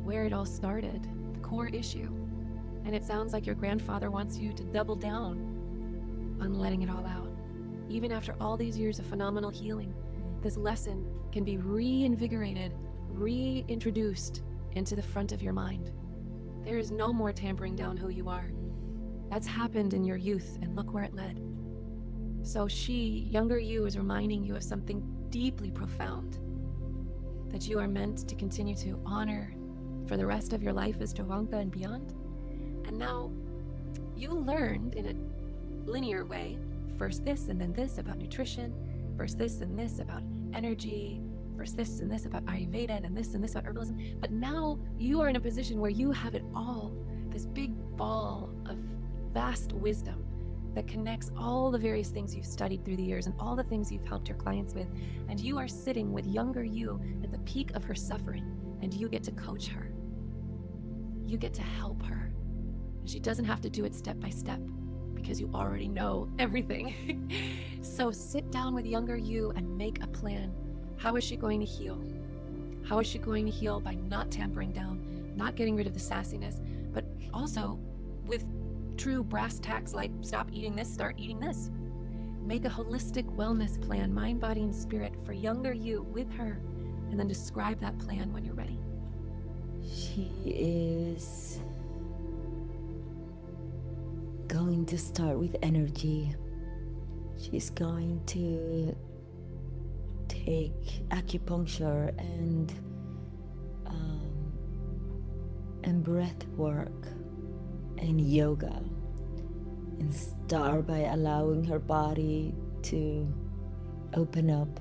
where it all started, the core issue. And it sounds like your grandfather wants you to double down on letting it all out. Even after all these years of phenomenal healing, this lesson can be reinvigorated, reintroduced into the front of your mind. There is no more tampering down who you are. That's happened in your youth, and look where it led. So she, younger you, is reminding you of something deeply profound that you are meant to continue to honor for the rest of your life as Jovanka and beyond. And now you learned in a linear way, first this and then this about nutrition, first this and this about energy, first this and this about Ayurveda, and this about herbalism. But now you are in a position where you have it all, this big ball of vast wisdom that connects all the various things you've studied through the years and all the things you've helped your clients with. And you are sitting with younger you at the peak of her suffering, and you get to coach her. You get to help her. She doesn't have to do it step by step because you already know everything. So sit down with younger you and make a plan. How is she going to heal? How is she going to heal? By not tampering down, not getting rid of the sassiness, but also with true brass tacks like stop eating this, start eating this. Make a holistic wellness plan, mind, body, and spirit for younger you with her, and then describe that plan when you're ready. She is going to start with energy. She's going to take acupuncture and breath work and yoga, and start by allowing her body to open up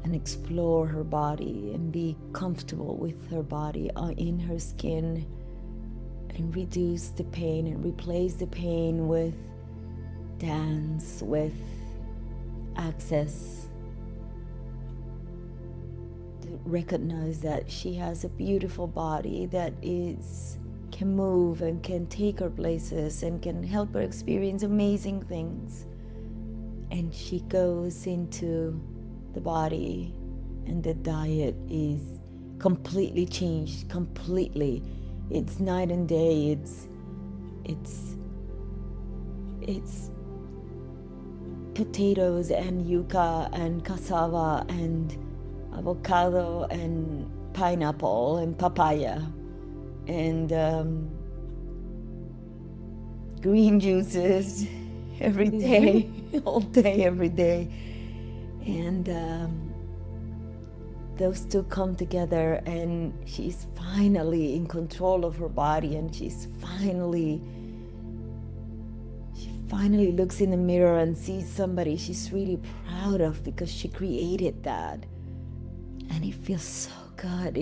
and explore her body and be comfortable with her body in her skin, and reduce the pain and replace the pain with dance, with access, to recognize that she has a beautiful body that can move and can take her places and can help her experience amazing things. And she goes into the body, and the diet is completely changed, completely. It's night and day. It's potatoes and yuca and cassava and avocado and pineapple and papaya and green juices every day, all day, every day. And those two come together, and she's finally in control of her body, and she finally looks in the mirror and sees somebody she's really proud of because she created that. And it feels so good.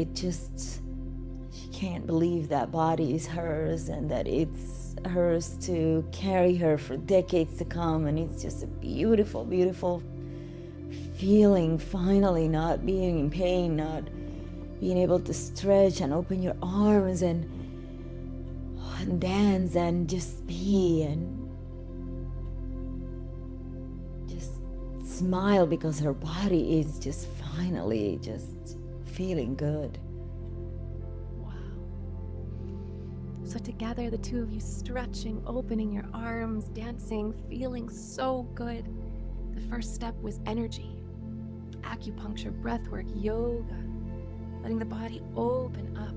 She can't believe that body is hers and that it's hers to carry her for decades to come. And it's just a beautiful, beautiful feeling, finally not being in pain, not being able to stretch and open your arms and dance and just be and just smile because her body is just finally just feeling good. Wow. So together, the two of you stretching, opening your arms, dancing, feeling so good. The first step was energy. Acupuncture, breathwork, yoga, letting the body open up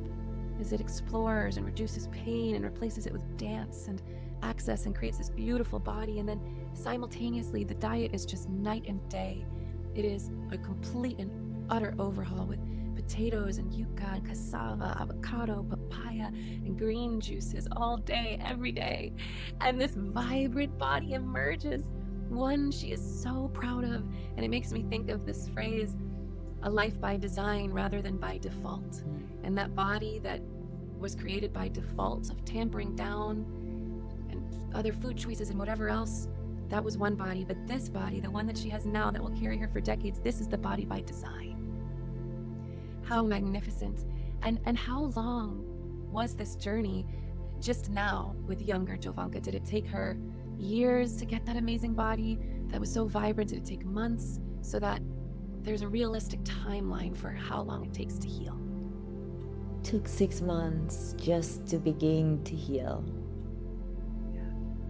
as it explores and reduces pain and replaces it with dance and access and creates this beautiful body. And then simultaneously, the diet is just night and day. It is a complete and utter overhaul with potatoes and yuca and cassava, avocado, papaya, and green juices all day, every day. And this vibrant body emerges, one she is so proud of. And it makes me think of this phrase, a life by design rather than by default. And that body that was created by default of tampering down and other food choices and whatever else, that was one body. But this body, the one that she has now that will carry her for decades, this is the body by design. How magnificent. And how long was this journey just now with younger Jovanka? Did it take her years to get that amazing body that was so vibrant? Did it take months? So that there's a realistic timeline for how long it takes to heal. It took 6 months just to begin to heal.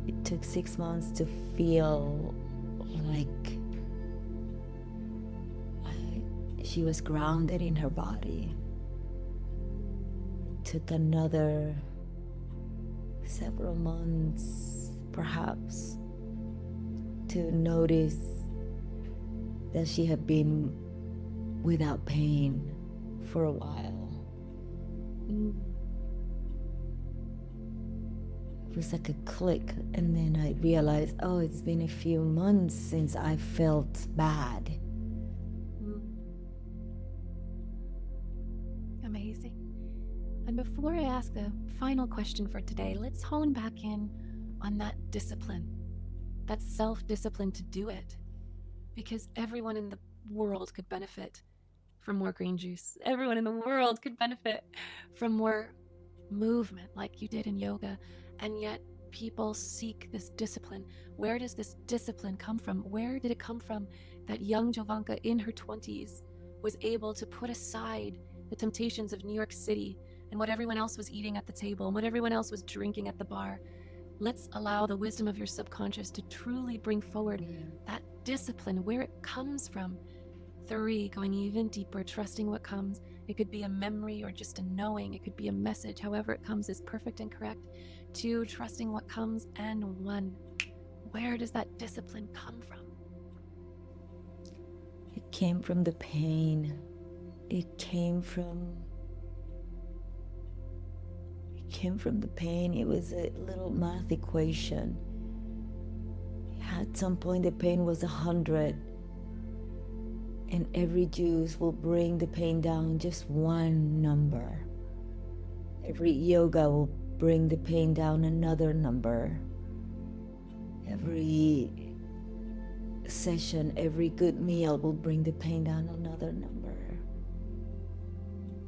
It took 6 months to feel like she was grounded in her body. It took another several months, perhaps, to notice that she had been without pain for a while. It was like a click, and then I realized, oh, it's been a few months since I felt bad. Amazing. And before I ask the final question for today, let's hone back in on that discipline, that self-discipline to do it. Because everyone in the world could benefit from more green juice. Everyone in the world could benefit from more movement like you did in yoga. And yet people seek this discipline. Where does this discipline come from? Where did it come from that young Jovanka in her 20s was able to put aside the temptations of New York City and what everyone else was eating at the table and what everyone else was drinking at the bar? Let's allow the wisdom of your subconscious to truly bring forward that discipline, where it comes from. 3, going even deeper, trusting what comes. It could be a memory or just a knowing. It could be a message. However it comes is perfect and correct. 2, trusting what comes. And 1, where does that discipline come from? It came from the pain. It came from the pain. It was a little math equation. At some point, the pain was 100, and every juice will bring the pain down just 1 number. Every yoga will bring the pain down another number. Every session, every good meal will bring the pain down another number.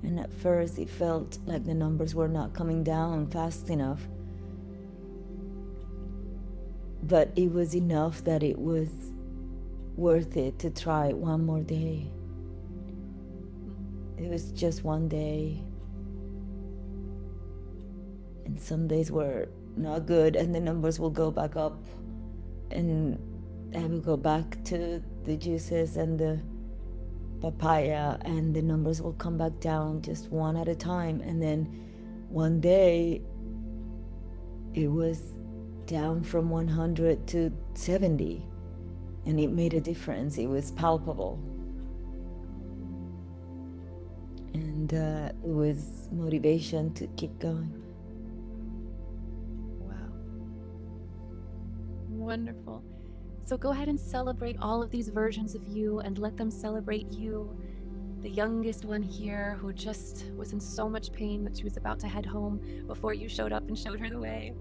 And at first it felt like the numbers were not coming down fast enough. But it was enough that it was worth it to try one more day. It was just one day. And some days were not good, and the numbers will go back up. And I will go back to the juices and the papaya, and the numbers will come back down just one at a time. And then one day it was down from 100 to 70, and it made a difference. It was palpable. And it was motivation to keep going. Wow. Wonderful. So go ahead and celebrate all of these versions of you and let them celebrate you. The youngest one here who just was in so much pain that she was about to head home before you showed up and showed her the way.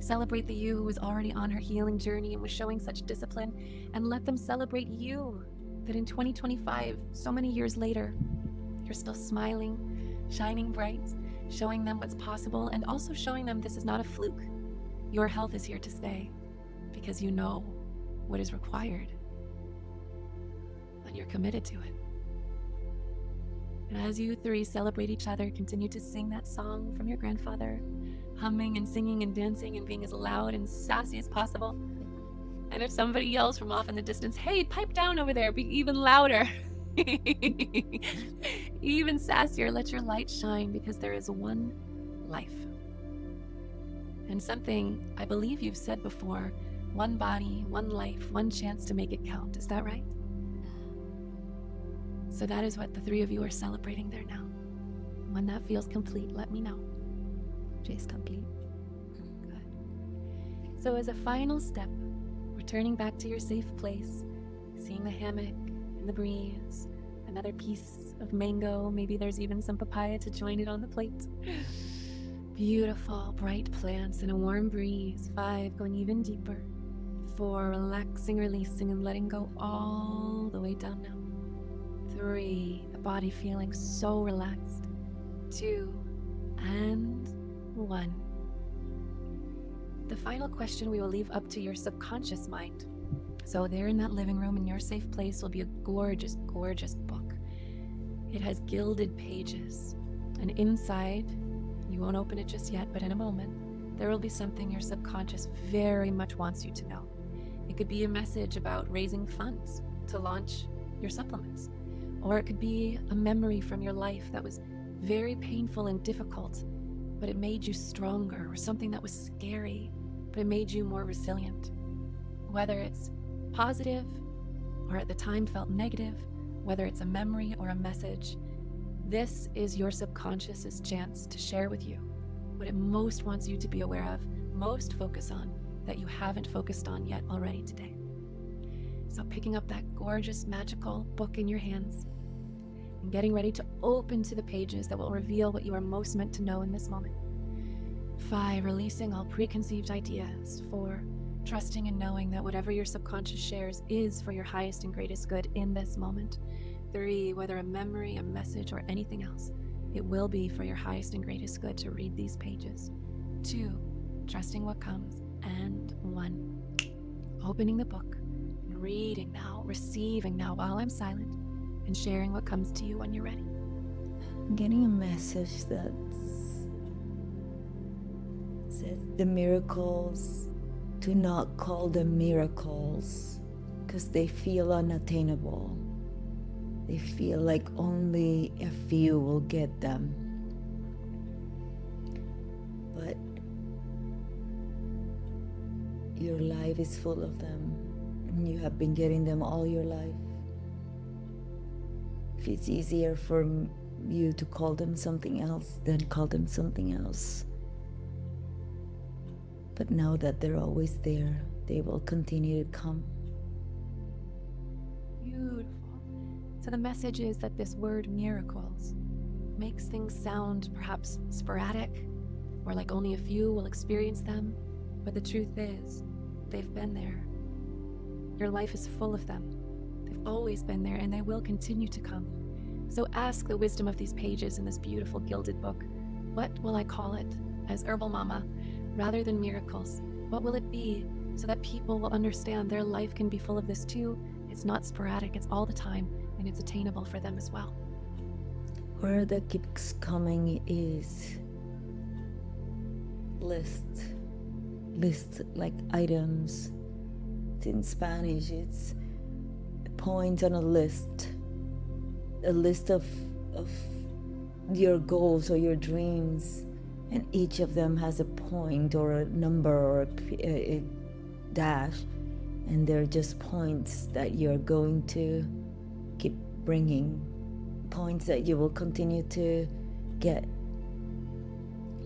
Celebrate the you who was already on her healing journey and was showing such discipline, and let them celebrate you, that in 2025, so many years later, you're still smiling, shining bright, showing them what's possible, and also showing them this is not a fluke. Your health is here to stay because you know what is required and you're committed to it. And as you three celebrate each other, continue to sing that song from your grandfather, humming and singing and dancing and being as loud and sassy as possible. And if somebody yells from off in the distance, hey, pipe down over there, be even louder. Even sassier, let your light shine, because there is one life. And something I believe you've said before, one body, one life, one chance to make it count. Is that right? So that is what the three of you are celebrating there now. When that feels complete, let me know. Jay's complete. Good. So as a final step, returning back to your safe place, seeing the hammock and the breeze, another piece of mango, maybe there's even some papaya to join it on the plate. Beautiful, bright plants and a warm breeze. 5, going even deeper. 4, relaxing, releasing, and letting go all the way down now. 3, the body feeling so relaxed. 2, and 1. The final question we will leave up to your subconscious mind. So there in that living room in your safe place will be a gorgeous, gorgeous book. It has gilded pages, and inside, you won't open it just yet, but in a moment, there will be something your subconscious very much wants you to know. It could be a message about raising funds to launch your supplements, or it could be a memory from your life that was very painful and difficult, but it made you stronger, or something that was scary, but it made you more resilient. Whether it's positive, or at the time felt negative, whether it's a memory or a message, this is your subconscious's chance to share with you what it most wants you to be aware of, most focus on, that you haven't focused on yet already today. So picking up that gorgeous, magical book in your hands and getting ready to open to the pages that will reveal what you are most meant to know in this moment. 5, releasing all preconceived ideas. 4, trusting and knowing that whatever your subconscious shares is for your highest and greatest good in this moment. 3, whether a memory, a message, or anything else, it will be for your highest and greatest good to read these pages. 2, trusting what comes. And 1, opening the book, and reading now, receiving now while I'm silent, and sharing what comes to you when you're ready. I'm getting a message that says the miracles, do not call them miracles, because they feel unattainable. They feel like only a few will get them. But your life is full of them, and you have been getting them all your life. If it's easier for you to call them something else, then call them something else. But know that they're always there. They will continue to come. Beautiful. So the message is that this word miracles makes things sound perhaps sporadic, or like only a few will experience them. But the truth is, they've been there. Your life is full of them. They've always been there, and they will continue to come. So ask the wisdom of these pages in this beautiful gilded book. What will I call it as Herbal Mama? Rather than miracles, what will it be so that people will understand their life can be full of this too, It's not sporadic, it's all the time, and it's attainable for them as well. Where that keeps coming is list like items. It's in Spanish. It's points on a list of your goals or your dreams, and each of them has a point or a number or a dash, and they're just points that you're going to keep bringing, points that you will continue to get,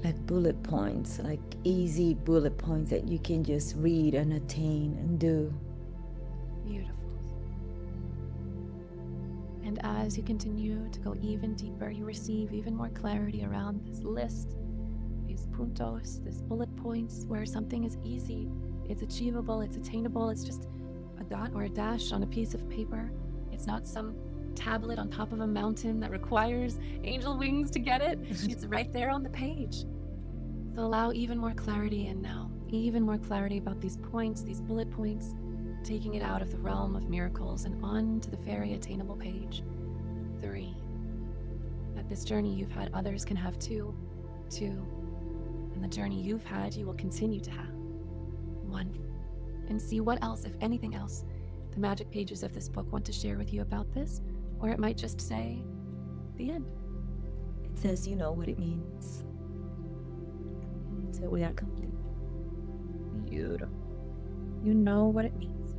like bullet points, like easy bullet points that you can just read and attain and do. Beautiful. And as you continue to go even deeper, you receive even more clarity around this list, these puntos, these bullet points, where something is easy, it's achievable, it's attainable, it's just a dot or a dash on a piece of paper. It's not some tablet on top of a mountain that requires angel wings to get it. It's right there on the page. So allow even more clarity in now, even more clarity about these points, these bullet points, taking it out of the realm of miracles and onto the very attainable page. 3. That this journey you've had, others can have too. 2. And the journey you've had, you will continue to have. 1. And see what else, if anything else, the magic pages of this book want to share with you about this, or it might just say, the end. It says, you know what it means. So we are complete. Beautiful. You know what it means.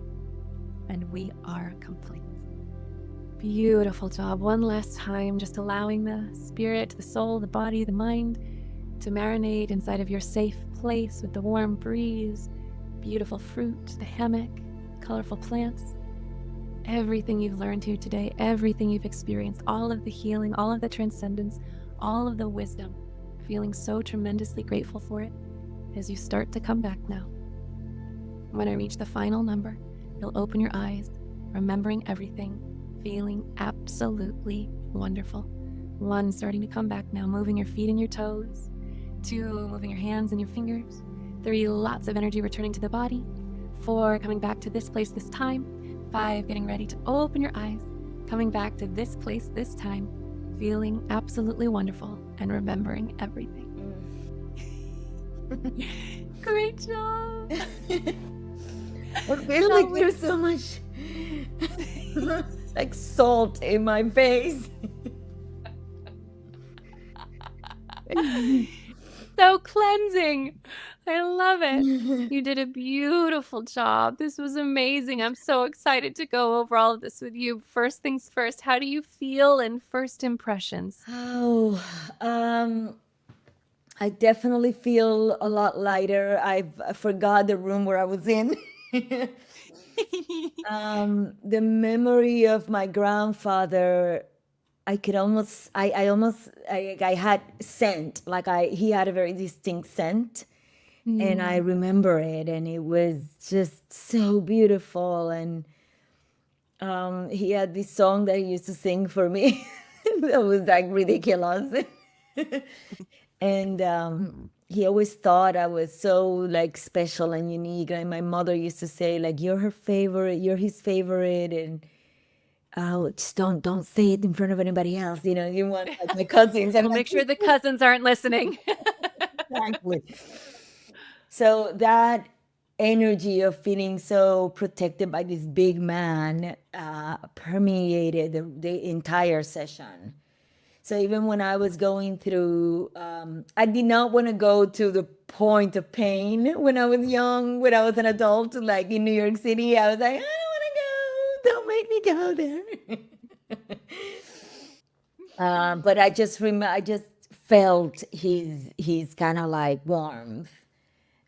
And we are complete. Beautiful job. One last time, just allowing the spirit, the soul, the body, the mind to marinate inside of your safe place with the warm breeze, beautiful fruit, the hammock, colorful plants. Everything you've learned here today, everything you've experienced, all of the healing, all of the transcendence, all of the wisdom, feeling so tremendously grateful for it as you start to come back now. When I reach the final number, you'll open your eyes, remembering everything, feeling absolutely wonderful. 1, starting to come back now, moving your feet and your toes. 2, moving your hands and your fingers. 3, lots of energy returning to the body. 4, coming back to this place this time. 5, getting ready to open your eyes, coming back to this place this time, feeling absolutely wonderful and remembering everything. Great job. I feel like there's so much like salt in my face. So cleansing. I love it. You did a beautiful job. This was amazing. I'm so excited to go over all of this with you. First things first, how do you feel in first impressions? Oh, I definitely feel a lot lighter. I forgot the room where I was in. The memory of my grandfather, I could almost, I had scent, like he had a very distinct scent, and I remember it, and it was just so beautiful. And he had this song that he used to sing for me that was like ridiculous. And he always thought I was so like special and unique. And my mother used to say, like, you're her favorite, you're his favorite, and just don't say it in front of anybody else. You know, you want like my cousins. I'm We'll like, make sure the cousins aren't listening. exactly. So that energy of feeling so protected by this big man permeated the entire session. So even when I was going through, I did not want to go to the point of pain when I was young, when I was an adult, like in New York City. I was like, I don't want to go. Don't make me go there. But I just felt his kind of like warmth.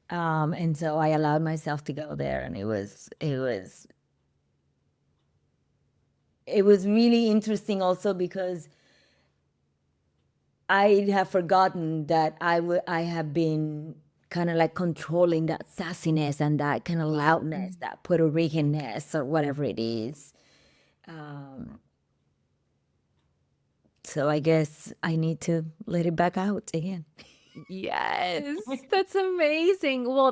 And so I allowed myself to go there, and it was really interesting also because I have forgotten that I have been kind of like controlling that sassiness and that kind of loudness, that Puerto Ricanness or whatever it is. So I guess I need to let it back out again. Yes, that's amazing. Well,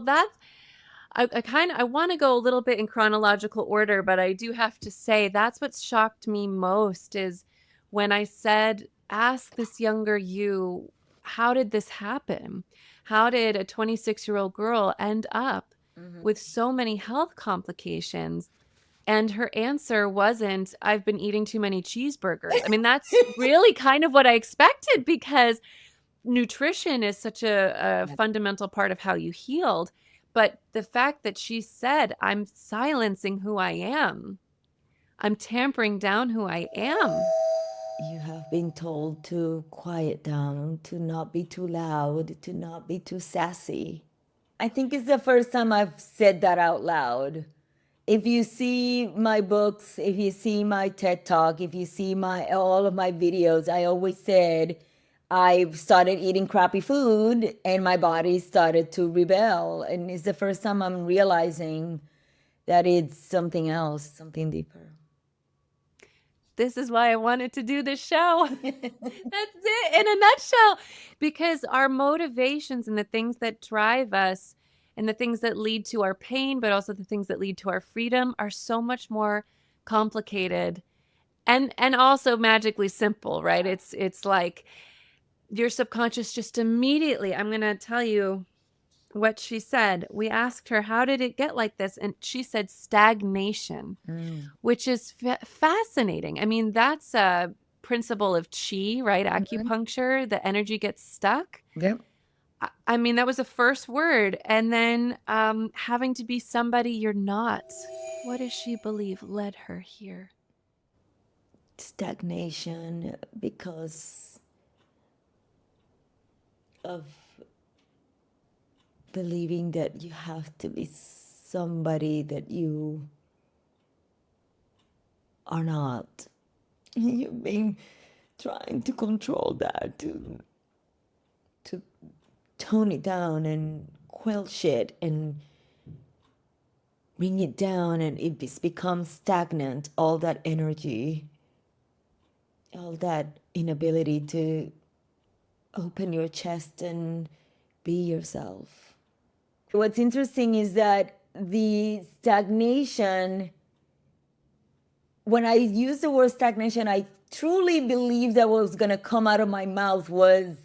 I want to go a little bit in chronological order, but I do have to say that's what shocked me most is when I said, ask this younger you, how did this happen? How did a 26-year-old girl end up with so many health complications? And her answer wasn't, I've been eating too many cheeseburgers. I mean, that's really kind of what I expected because nutrition is such a fundamental part of how you healed. But the fact that she said, I'm silencing who I am, I'm tampering down who I am. You have been told to quiet down, to not be too loud, to not be too sassy. I think it's the first time I've said that out loud. If you see my books, if you see my TED Talk, if you see my all of my videos, I always said I started eating crappy food and my body started to rebel. And it's the first time I'm realizing that it's something else, something deeper. This is why I wanted to do this show. That's it in a nutshell. Because our motivations and the things that drive us and the things that lead to our pain, but also the things that lead to our freedom are so much more complicated and also magically simple, right? It's like your subconscious just immediately, I'm going to tell you what she said. We asked her, how did it get like this? And she said stagnation, which is fascinating. I mean, that's a principle of chi, right? Acupuncture, the energy gets stuck. Yep. I mean, that was the first word. And then having to be somebody you're not. What does she believe led her here? Stagnation because of believing that you have to be somebody that you are not. You've been trying to control that, to tone it down and quell shit and bring it down, and it becomes stagnant. All that energy, all that inability to open your chest and be yourself. What's interesting is that the stagnation, when I use the word stagnation, I truly believe that what was going to come out of my mouth was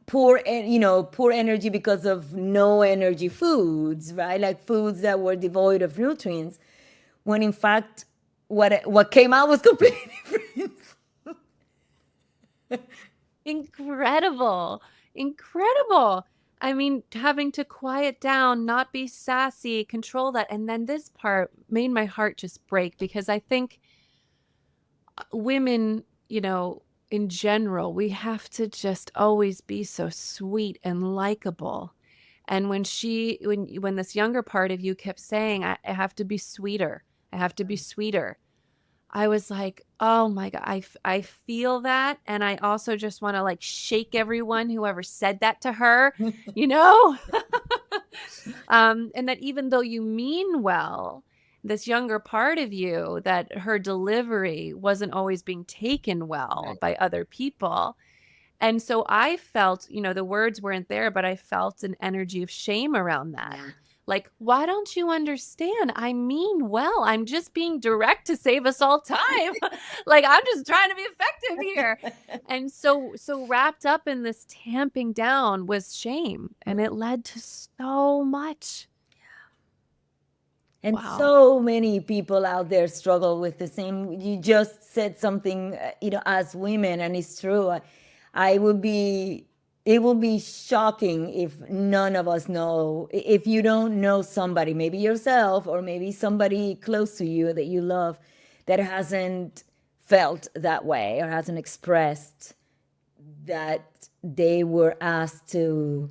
poor energy because of no energy foods, right? Like foods that were devoid of nutrients, when in fact what came out was completely different. Incredible. Incredible. I mean, having to quiet down, not be sassy, control that. And then this part made my heart just break because I think women, in general, we have to just always be so sweet and likable. And when this younger part of you kept saying, I have to be sweeter, I have to be sweeter, I was like, oh my God, I feel that. And I also just want to like shake everyone who ever said that to her, you know? And that even though you mean well, this younger part of you, that her delivery wasn't always being taken well by other people. And so I felt, the words weren't there, but I felt an energy of shame around that. Yeah. Like, why don't you understand? I mean well. I'm just being direct to save us all time. Like, I'm just trying to be effective here. And so wrapped up in this tamping down was shame, and it led to so much. And Wow. so many people out there struggle with the same. You just said something, as women, and it's true. I would be, it will be shocking if none of us know, if you don't know somebody, maybe yourself or maybe somebody close to you that you love, that hasn't felt that way or hasn't expressed that they were asked to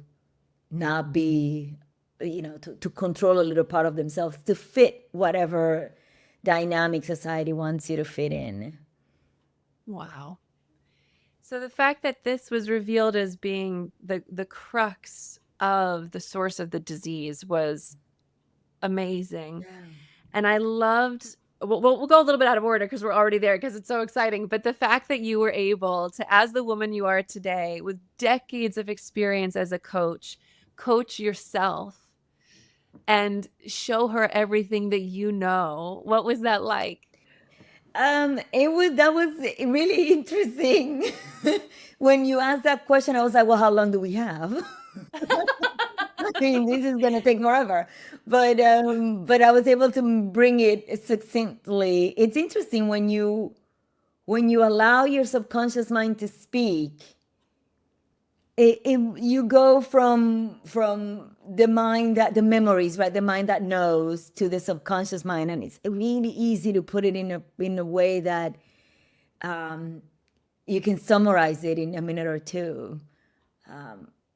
not be, to control a little part of themselves to fit whatever dynamic society wants you to fit in. Wow. So the fact that this was revealed as being the crux of the source of the disease was amazing. Yeah. And I loved, we'll go a little bit out of order because we're already there because it's so exciting. But the fact that you were able to, as the woman you are today, with decades of experience as a coach yourself and show her everything that you know. What was that like? It was that was really interesting. When you asked that question, I was like, "Well, how long do we have?" I mean, this is gonna take forever. But I was able to bring it succinctly. It's interesting when you allow your subconscious mind to speak. You go from the mind that the memories, right, the mind that knows, to the subconscious mind, and it's really easy to put it in a way that you can summarize it in a minute or two.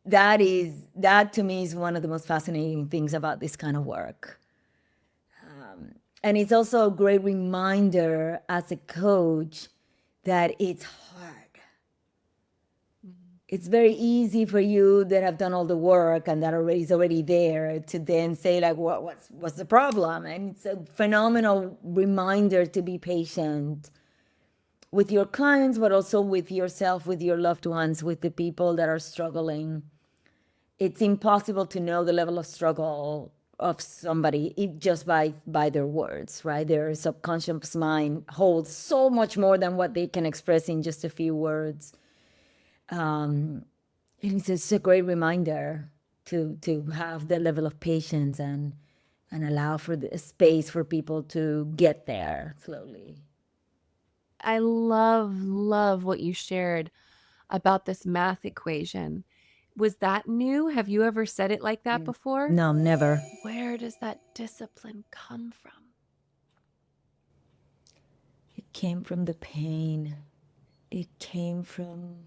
That to me is one of the most fascinating things about this kind of work. And it's also a great reminder as a coach that it's hard. It's very easy for you that have done all the work and that already is already there to then say like, what's the problem? And it's a phenomenal reminder to be patient with your clients, but also with yourself, with your loved ones, with the people that are struggling. It's impossible to know the level of struggle of somebody just by their words, right? Their subconscious mind holds so much more than what they can express in just a few words. And it's just a great reminder to have that level of patience and allow for the space for people to get there slowly. I love what you shared about this math equation. Was that new? Have you ever said it like that before? No, never. Where does that discipline come from? It came from the pain. It came from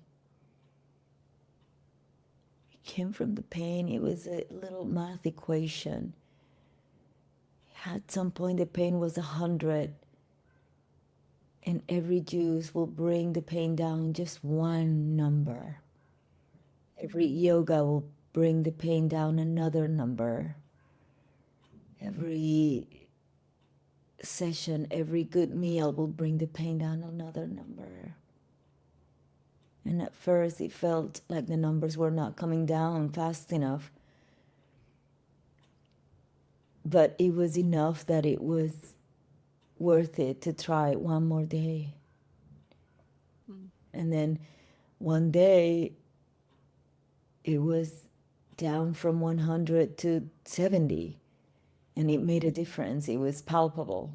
the pain. It was a little math equation. At some point, the pain was 100, and every juice will bring the pain down just one number. Every yoga will bring the pain down another number. Every session, every good meal will bring the pain down another number. And at first, it felt like the numbers were not coming down fast enough. But it was enough that it was worth it to try one more day. And then one day, it was down from 100 to 70. And it made a difference. It was palpable.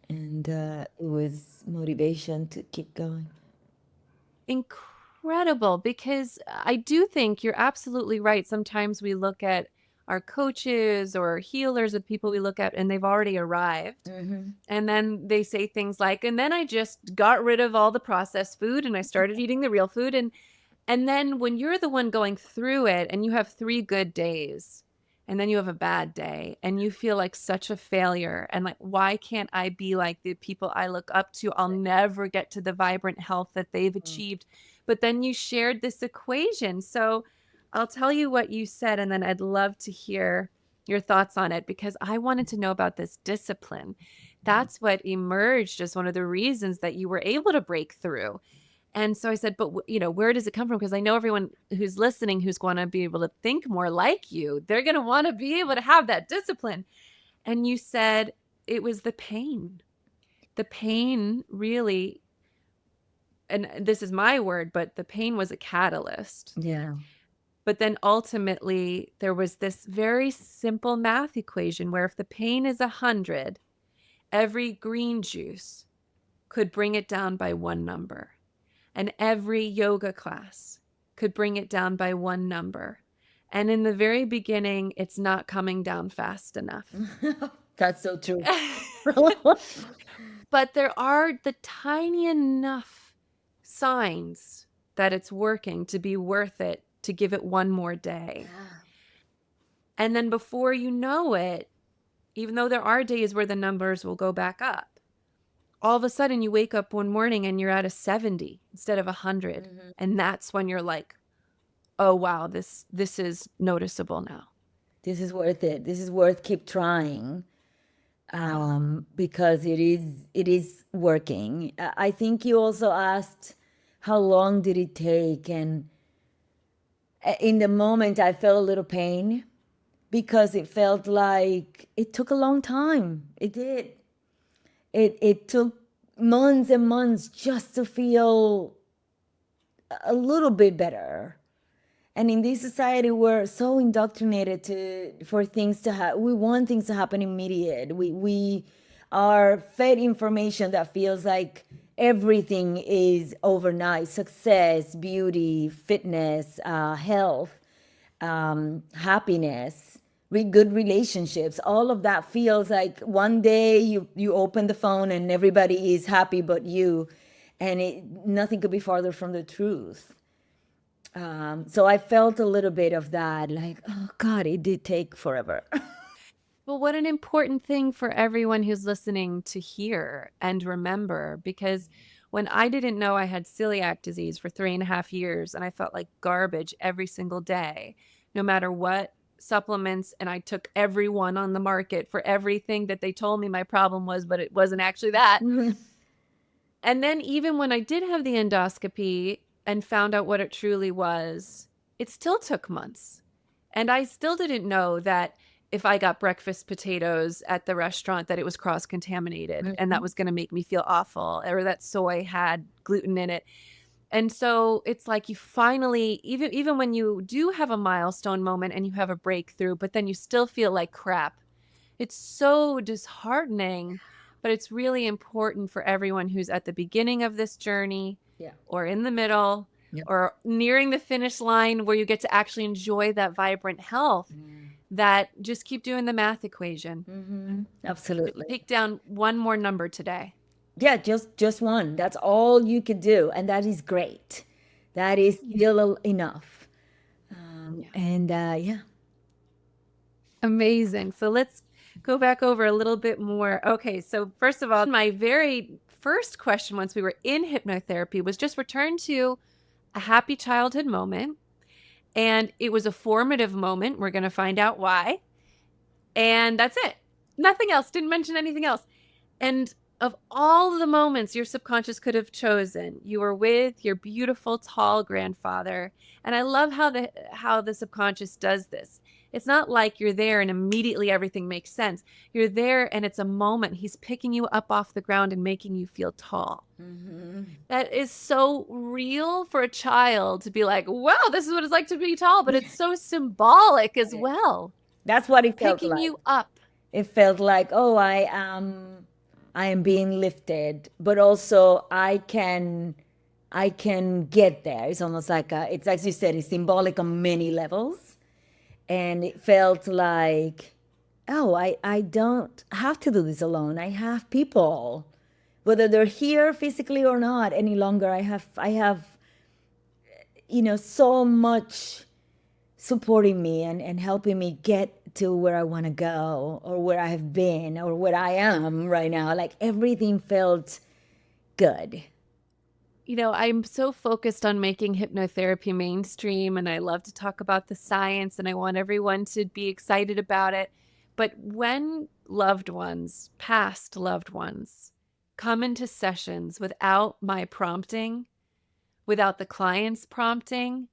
And it was motivation to keep going. Incredible, because I do think you're absolutely right. Sometimes we look at our coaches or healers of people we look at and they've already arrived. And then they say things like, and then I just got rid of all the processed food and I started eating the real food. And then when you're the one going through it and you have 3 good days and then you have a bad day and you feel like such a failure and like, why can't I be like the people I look up to? I'll never get to the vibrant health that they've achieved. But then you shared this equation. So I'll tell you what you said, and then I'd love to hear your thoughts on it because I wanted to know about this discipline. That's what emerged as one of the reasons that you were able to break through. And so I said, but where does it come from? Because I know everyone who's listening, who's going to be able to think more like you, they're going to want to be able to have that discipline. And you said it was the pain. The pain really, and this is my word, but the pain was a catalyst. Yeah. But then ultimately, there was this very simple math equation where if the pain is 100, every green juice could bring it down by one number. And every yoga class could bring it down by one number. And in the very beginning, it's not coming down fast enough. That's so true. But there are the tiny enough signs that it's working to be worth it to give it one more day. And then before you know it, even though there are days where the numbers will go back up, all of a sudden you wake up one morning and you're at a 70 instead of 100. And that's when you're like, oh, wow, this is noticeable now. This is worth it. This is worth keep trying, because it is working. I think you also asked how long did it take, and In the moment, I felt a little pain because it felt like it took a long time. It did. It took months and months just to feel a little bit better. And in this society, we're so indoctrinated to for things to happen. We want things to happen immediate. We are fed information that feels like everything is overnight: success, beauty, fitness, health, happiness, good relationships. All of that feels like one day you open the phone and everybody is happy but you, and nothing could be farther from the truth. So I felt a little bit of that, like, oh God, it did take forever. Well, what an important thing for everyone who's listening to hear and remember, because when I didn't know I had celiac disease for 3.5 years and I felt like garbage every single day, no matter what supplements, and I took every one on the market for everything that they told me my problem was, but it wasn't actually that. And then even when I did have the endoscopy and found out what it truly was, it still took months. And I still didn't know that if I got breakfast potatoes at the restaurant that it was cross-contaminated and that was going to make me feel awful, or that soy had gluten in it. And so it's like you finally, even when you do have a milestone moment and you have a breakthrough, but then you still feel like crap. It's so disheartening, but it's really important for everyone who's at the beginning of this journey Yeah. or in the middle or nearing the finish line where you get to actually enjoy that vibrant health, that just keep doing the math equation. Absolutely. Take down one more number today. Yeah, just one. That's all you could do, and that is great. That is still enough. And yeah. Amazing. So let's go back over a little bit more. Okay, so first of all, my very first question once we were in hypnotherapy was just return to a happy childhood moment. And it was a formative moment. We're going to find out why. And that's it. Nothing else. Didn't mention anything else. And of all the moments your subconscious could have chosen, you were with your beautiful, tall grandfather. And I love how the subconscious does this. It's not like you're there and immediately everything makes sense. You're there and it's a moment. He's picking you up off the ground and making you feel tall. That is so real for a child to be like, wow, this is what it's like to be tall. But it's so symbolic as well. That's what it felt Picking like. you up. It felt like, oh, I am being lifted, but also I can get there. It's almost like it's like you said, it's symbolic on many levels. And it felt like, oh, I don't have to do this alone. I have people, whether they're here physically or not any longer. I have so much supporting me and helping me get to where I want to go, or where I have been, or where I am right now. Like everything felt good. I'm so focused on making hypnotherapy mainstream, and I love to talk about the science, and I want everyone to be excited about it. But when loved ones, past loved ones, come into sessions without my prompting, without the client's prompting,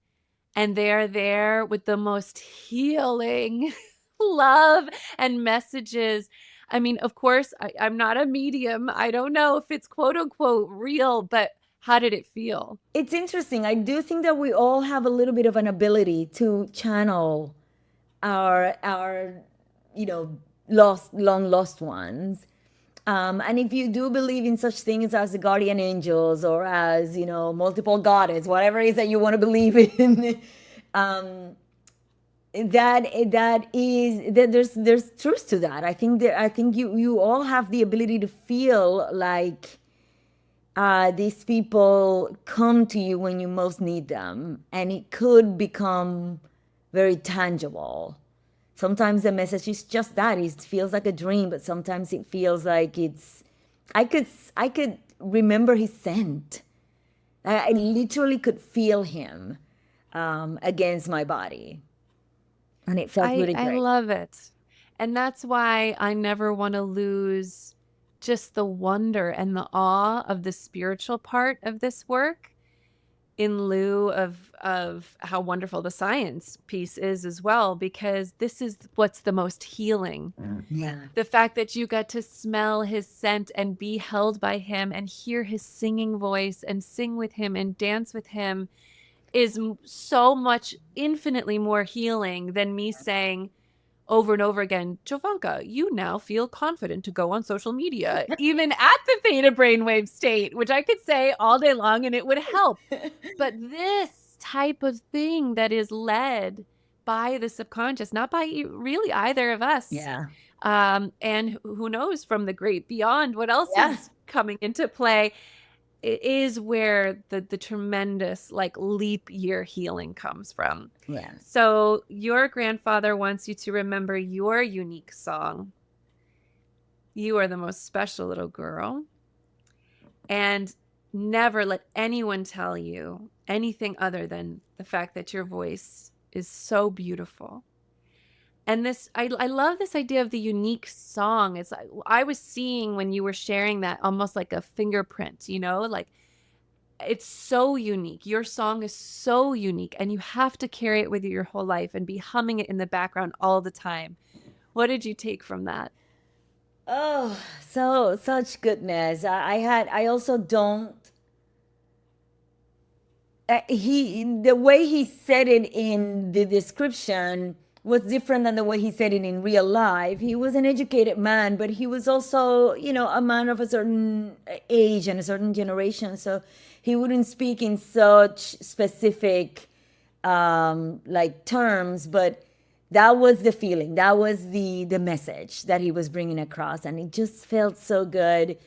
and they're there with the most healing love and messages. I mean, of course, I'm not a medium. I don't know if it's quote unquote real, but how did it feel? It's interesting. I do think that we all have a little bit of an ability to channel our long lost ones. And if you do believe in such things as the guardian angels, or as multiple goddess, whatever it is that you want to believe in, there's truth to that. I think you all have the ability to feel like these people come to you when you most need them, and it could become very tangible. Sometimes the message is just that. It feels like a dream, but sometimes it feels like it's. I could remember his scent. I literally could feel him against my body, and it felt really I great. love it. And that's why I never want to lose just the wonder and the awe of the spiritual part of this work. in lieu of how wonderful the science piece is as well, because this is what's the most healing. Yeah. The fact that you got to smell his scent and be held by him and hear his singing voice and sing with him and dance with him is so much infinitely more healing than me saying over and over again, Jovanka, you now feel confident to go on social media, even at the theta brainwave state, which I could say all day long and it would help. But this type of thing that is led by the subconscious, not by really either of us. Yeah. And who knows from the great beyond what else Yeah. is coming into play, it is where the tremendous like leap year healing comes from. Yeah. So your grandfather wants you to remember your unique song. You are the most special little girl. And never let anyone tell you anything other than the fact that your voice is so beautiful. And this, I love this idea of the unique song. It's I was seeing when you were sharing that almost like a fingerprint, you know, like it's so unique. Your song is so unique, and you have to carry it with you your whole life and be humming it in the background all the time. What did you take from that? Oh, so such goodness. I also don't he the way he said it in the description was different than the way he said it in real life. He was an educated man, but he was also, a man of a certain age and a certain generation. So he wouldn't speak in such specific like terms, but that was the feeling. That was the message that he was bringing across, and it just felt so good.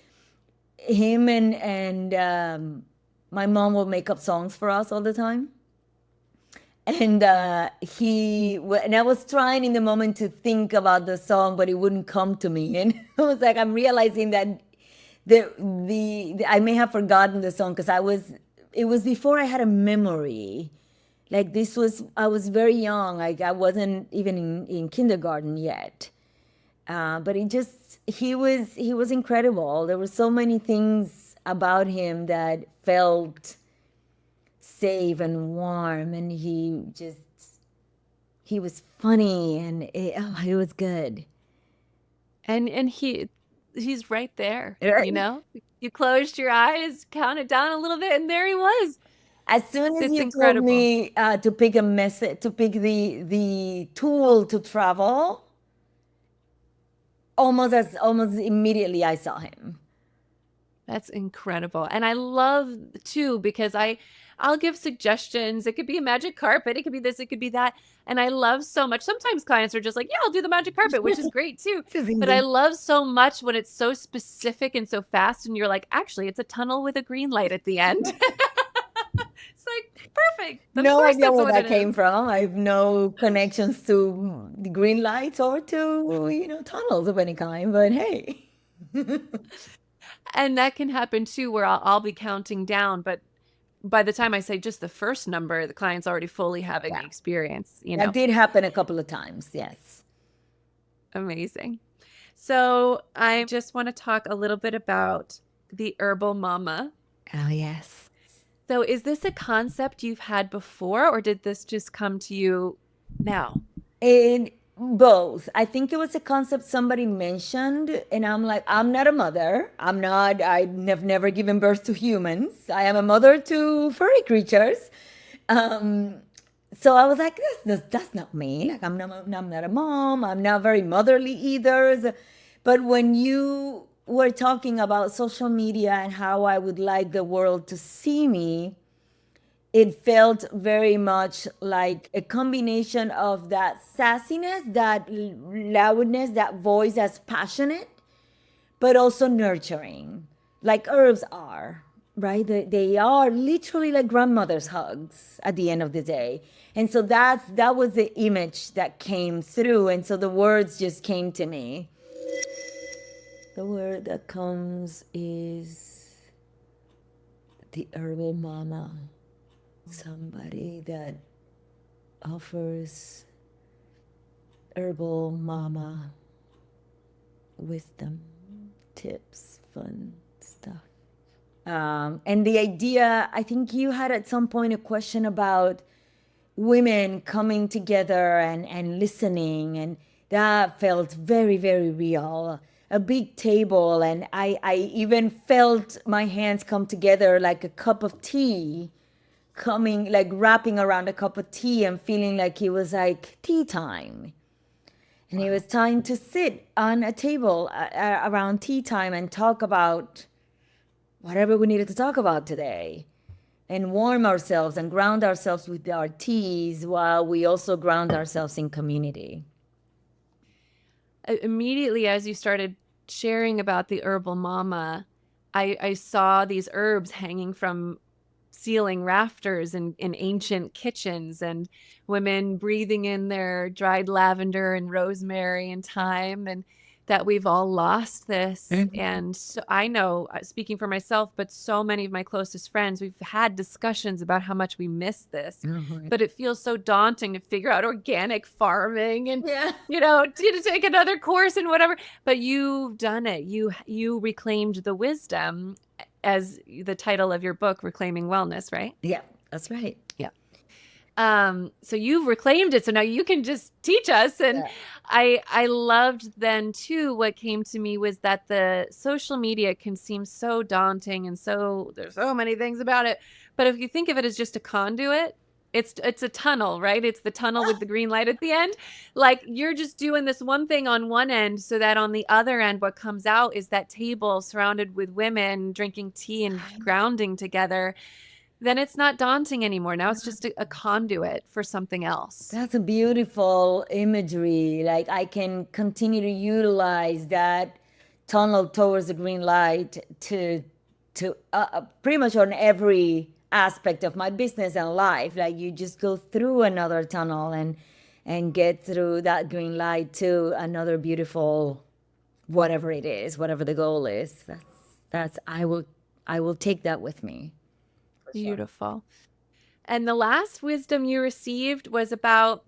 Him and my mom will make up songs for us all the time. And and I was trying in the moment to think about the song, but it wouldn't come to me. And I was like, I'm realizing that I may have forgotten the song because it was before I had a memory. Like I was very young. Like I wasn't even in kindergarten yet. But he was incredible. There were so many things about him that felt safe and warm, and he was funny, and it was good. And he's right there, Right. you know? You closed your eyes, counted down a little bit, and there he was. As soon as It's you told incredible. me to pick a message, to pick the tool to travel, almost immediately I saw him. That's incredible. And I love too, because I'll give suggestions. It could be a magic carpet, it could be this, it could be that. And I love so much. Sometimes clients are just like, yeah, I'll do the magic carpet, which is great too. This is But I easy. love so much when it's so specific and so fast, and you're like, actually, it's a tunnel with a green light at the end. It's like, perfect. Of No course, idea that's where what it that is. came from. I have no connections to the green lights or to, tunnels of any kind, but hey. And that can happen too, where I'll be counting down, but by the time I say just the first number, the client's already fully having Yeah, the experience, you that know. did happen a couple of times. Yes. Amazing. So I just want to talk a little bit about the Herbal Mama. Oh, yes. So is this a concept you've had before, or did this just come to you now? And both. I think it was a concept somebody mentioned, and I'm like, I'm not a mother. I have never given birth to humans. I am a mother to furry creatures. Um, so I was like, that's not me. Like, I'm not a mom. I'm not very motherly either. But when you were talking about social media and how I would like the world to see me, it felt very much like a combination of that sassiness, that loudness, that voice that's passionate, but also nurturing, like herbs are, right? They are literally like grandmother's hugs at the end of the day. And so that was the image that came through. And so the words just came to me. The word that comes is the herbal mama. Somebody that offers herbal mama wisdom, tips, fun stuff. And the idea, I think you had at some point a question about women coming together and listening, and that felt very, very real. A big table, and I even felt my hands come together like a cup of tea, coming like wrapping around a cup of tea and feeling like it was like tea time. And it was time to sit on a table around tea time and talk about whatever we needed to talk about today, and warm ourselves and ground ourselves with our teas while we also ground ourselves in community. Immediately as you started sharing about the Herbal Mama, I saw these herbs hanging from ceiling rafters in ancient kitchens, and women breathing in their dried lavender and rosemary and thyme, and that we've all lost this. And so I know, speaking for myself, but so many of my closest friends, we've had discussions about how much we miss this. But it feels so daunting to figure out organic farming and, Yeah. to take another course and whatever. But you've done it. You reclaimed the wisdom, as the title of your book, Reclaiming Wellness, right? Yeah, that's right. Yeah. So you've reclaimed it. So now you can just teach us. And Yeah. I loved then too, what came to me was that the social media can seem so daunting, and so there's so many things about it. But if you think of it as just a conduit, it's a tunnel, right? It's the tunnel with the green light at the end. Like, you're just doing this one thing on one end, so that on the other end, what comes out is that table surrounded with women drinking tea and grounding together. Then it's not daunting anymore. Now it's just a conduit for something else. That's a beautiful imagery. Like, I can continue to utilize that tunnel towards the green light to pretty much on every aspect of my business and life. Like, you just go through another tunnel and get through that green light to another beautiful whatever it is, whatever the goal is. That's I will take that with me. Beautiful. And the last wisdom you received was about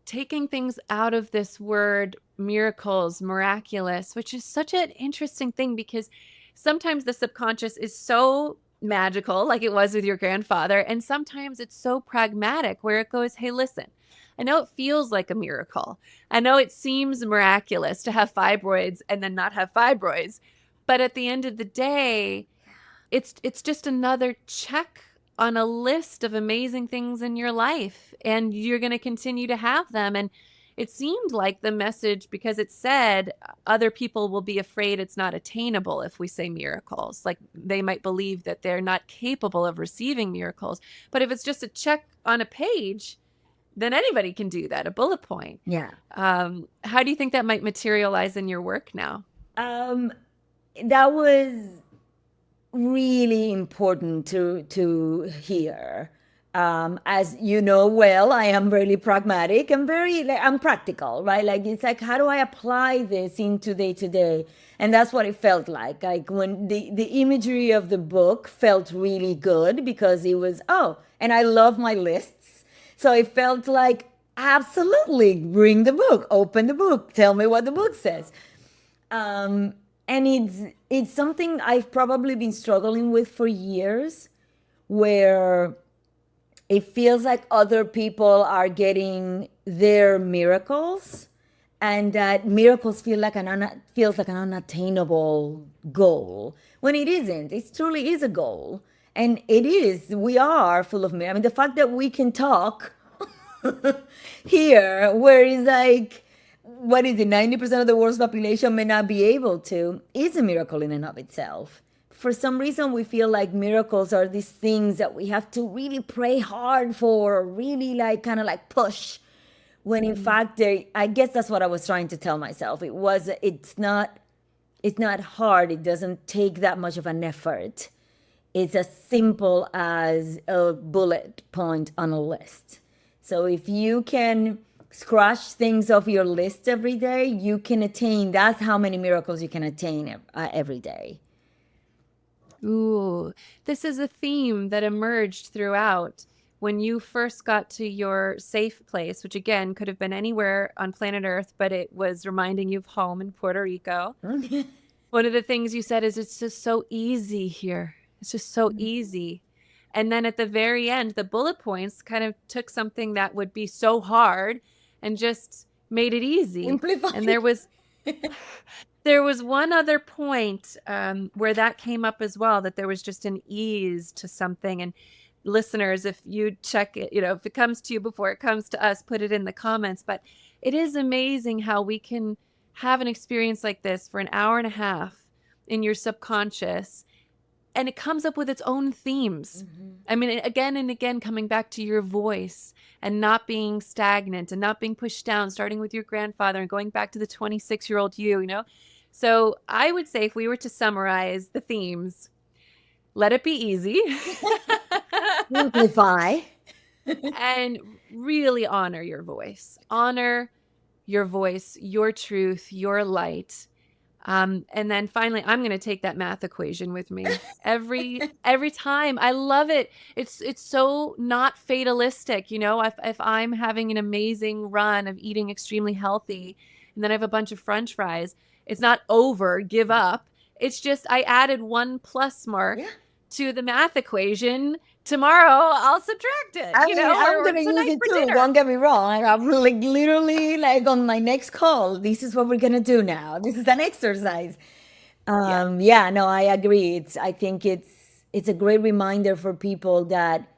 taking things out of this word miracles, miraculous, which is such an interesting thing, because sometimes the subconscious is so magical, like it was with your grandfather, and sometimes it's so pragmatic, where it goes, hey, listen, I know it feels like a miracle. I know it seems miraculous to have fibroids and then not have fibroids. But at the end of the day, it's just another check on a list of amazing things in your life, and you're going to continue to have them. And it seemed like the message, because it said other people will be afraid it's not attainable if we say miracles. Like, they might believe that they're not capable of receiving miracles. But if it's just a check on a page, then anybody can do that, a bullet point. Yeah. How do you think that might materialize in your work now? That was really important to hear. As you know well, I am really pragmatic and I'm practical, right? Like, it's like, how do I apply this into day to day? And that's what it felt like. Like, when the imagery of the book felt really good, because it was, and I love my lists. So it felt like, absolutely, bring the book, open the book, tell me what the book says. And it's something I've probably been struggling with for years, where it feels like other people are getting their miracles, and that miracles feels like an unattainable goal, when it isn't. It truly is a goal, and it is. We are full of miracles. I mean, the fact that we can talk here, where it's like, what is it, 90% of the world's population may not be able to, is a miracle in and of itself. For some reason, we feel like miracles are these things that we have to really pray hard for, or really like kind of like push, when in fact, I guess that's what I was trying to tell myself. It's not hard. It doesn't take that much of an effort. It's as simple as a bullet point on a list. So if you can scratch things off your list every day, you can attain. That's how many miracles you can attain every day. Ooh, this is a theme that emerged throughout. When you first got to your safe place, which again could have been anywhere on planet Earth, but it was reminding you of home in Puerto Rico. One of the things you said is it's just so easy here. It's just so easy. And then at the very end, the bullet points kind of took something that would be so hard and just made it easy. Simplify. And there was one other point where that came up as well, that there was just an ease to something. And listeners, if you check it, if it comes to you before it comes to us, put it in the comments. But it is amazing how we can have an experience like this for an hour and a half in your subconscious, and it comes up with its own themes. I mean, again and again, coming back to your voice and not being stagnant and not being pushed down, starting with your grandfather and going back to the 26-year-old you, So I would say, if we were to summarize the themes, let it be easy. Simplify. And really honor your voice. Honor your voice, your truth, your light. And then finally, I'm going to take that math equation with me every time. I love it. It's so not fatalistic. If I'm having an amazing run of eating extremely healthy and then I have a bunch of French fries, it's not over, give up. It's just, I added 1 plus mark to the math equation. Tomorrow I'll subtract it. I'm going to use it too. Don't get me wrong. I'm literally on my next call. This is what we're going to do now. This is an exercise. No, I agree. I think it's a great reminder for people that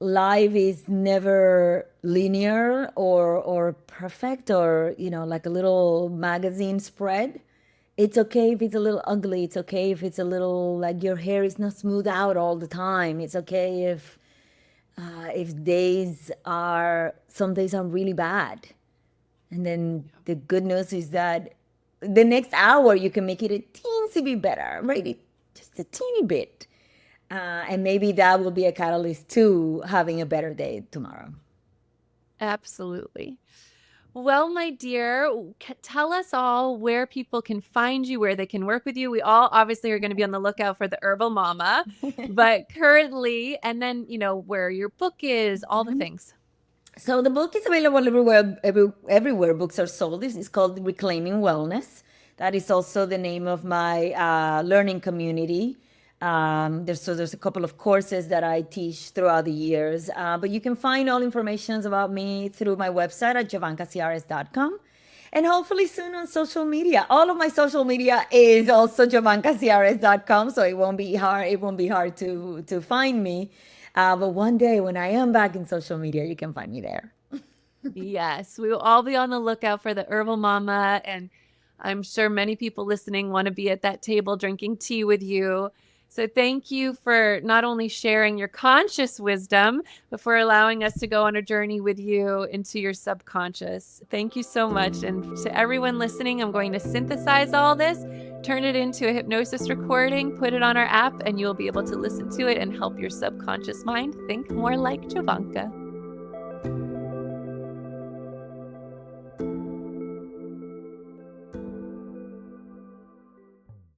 life is never linear or perfect or, like a little magazine spread. It's okay if it's a little ugly. It's okay if it's a little like your hair is not smooth out all the time. It's okay if some days are really bad. And then the good news is that the next hour you can make it a teensy bit better, right? Just a teeny bit. And maybe that will be a catalyst to having a better day tomorrow. Absolutely. Well, my dear, tell us all where people can find you, where they can work with you. We all obviously are going to be on the lookout for the Herbal Mama, but currently, and then, where your book is, all the things. So the book is available everywhere books are sold. This is called Reclaiming Wellness. That is also the name of my learning community. There's a couple of courses that I teach throughout the years, but you can find all information about me through my website at jovankaciares.com, and hopefully soon on social media. All of my social media is also jovankaciares.com, so it won't be hard to find me. But one day when I am back in social media, you can find me there. Yes, we will all be on the lookout for the Herbal Mama, and I'm sure many people listening want to be at that table drinking tea with you. So thank you for not only sharing your conscious wisdom, but for allowing us to go on a journey with you into your subconscious. Thank you so much. And to everyone listening, I'm going to synthesize all this, turn it into a hypnosis recording, put it on our app, and you'll be able to listen to it and help your subconscious mind think more like Jovanka.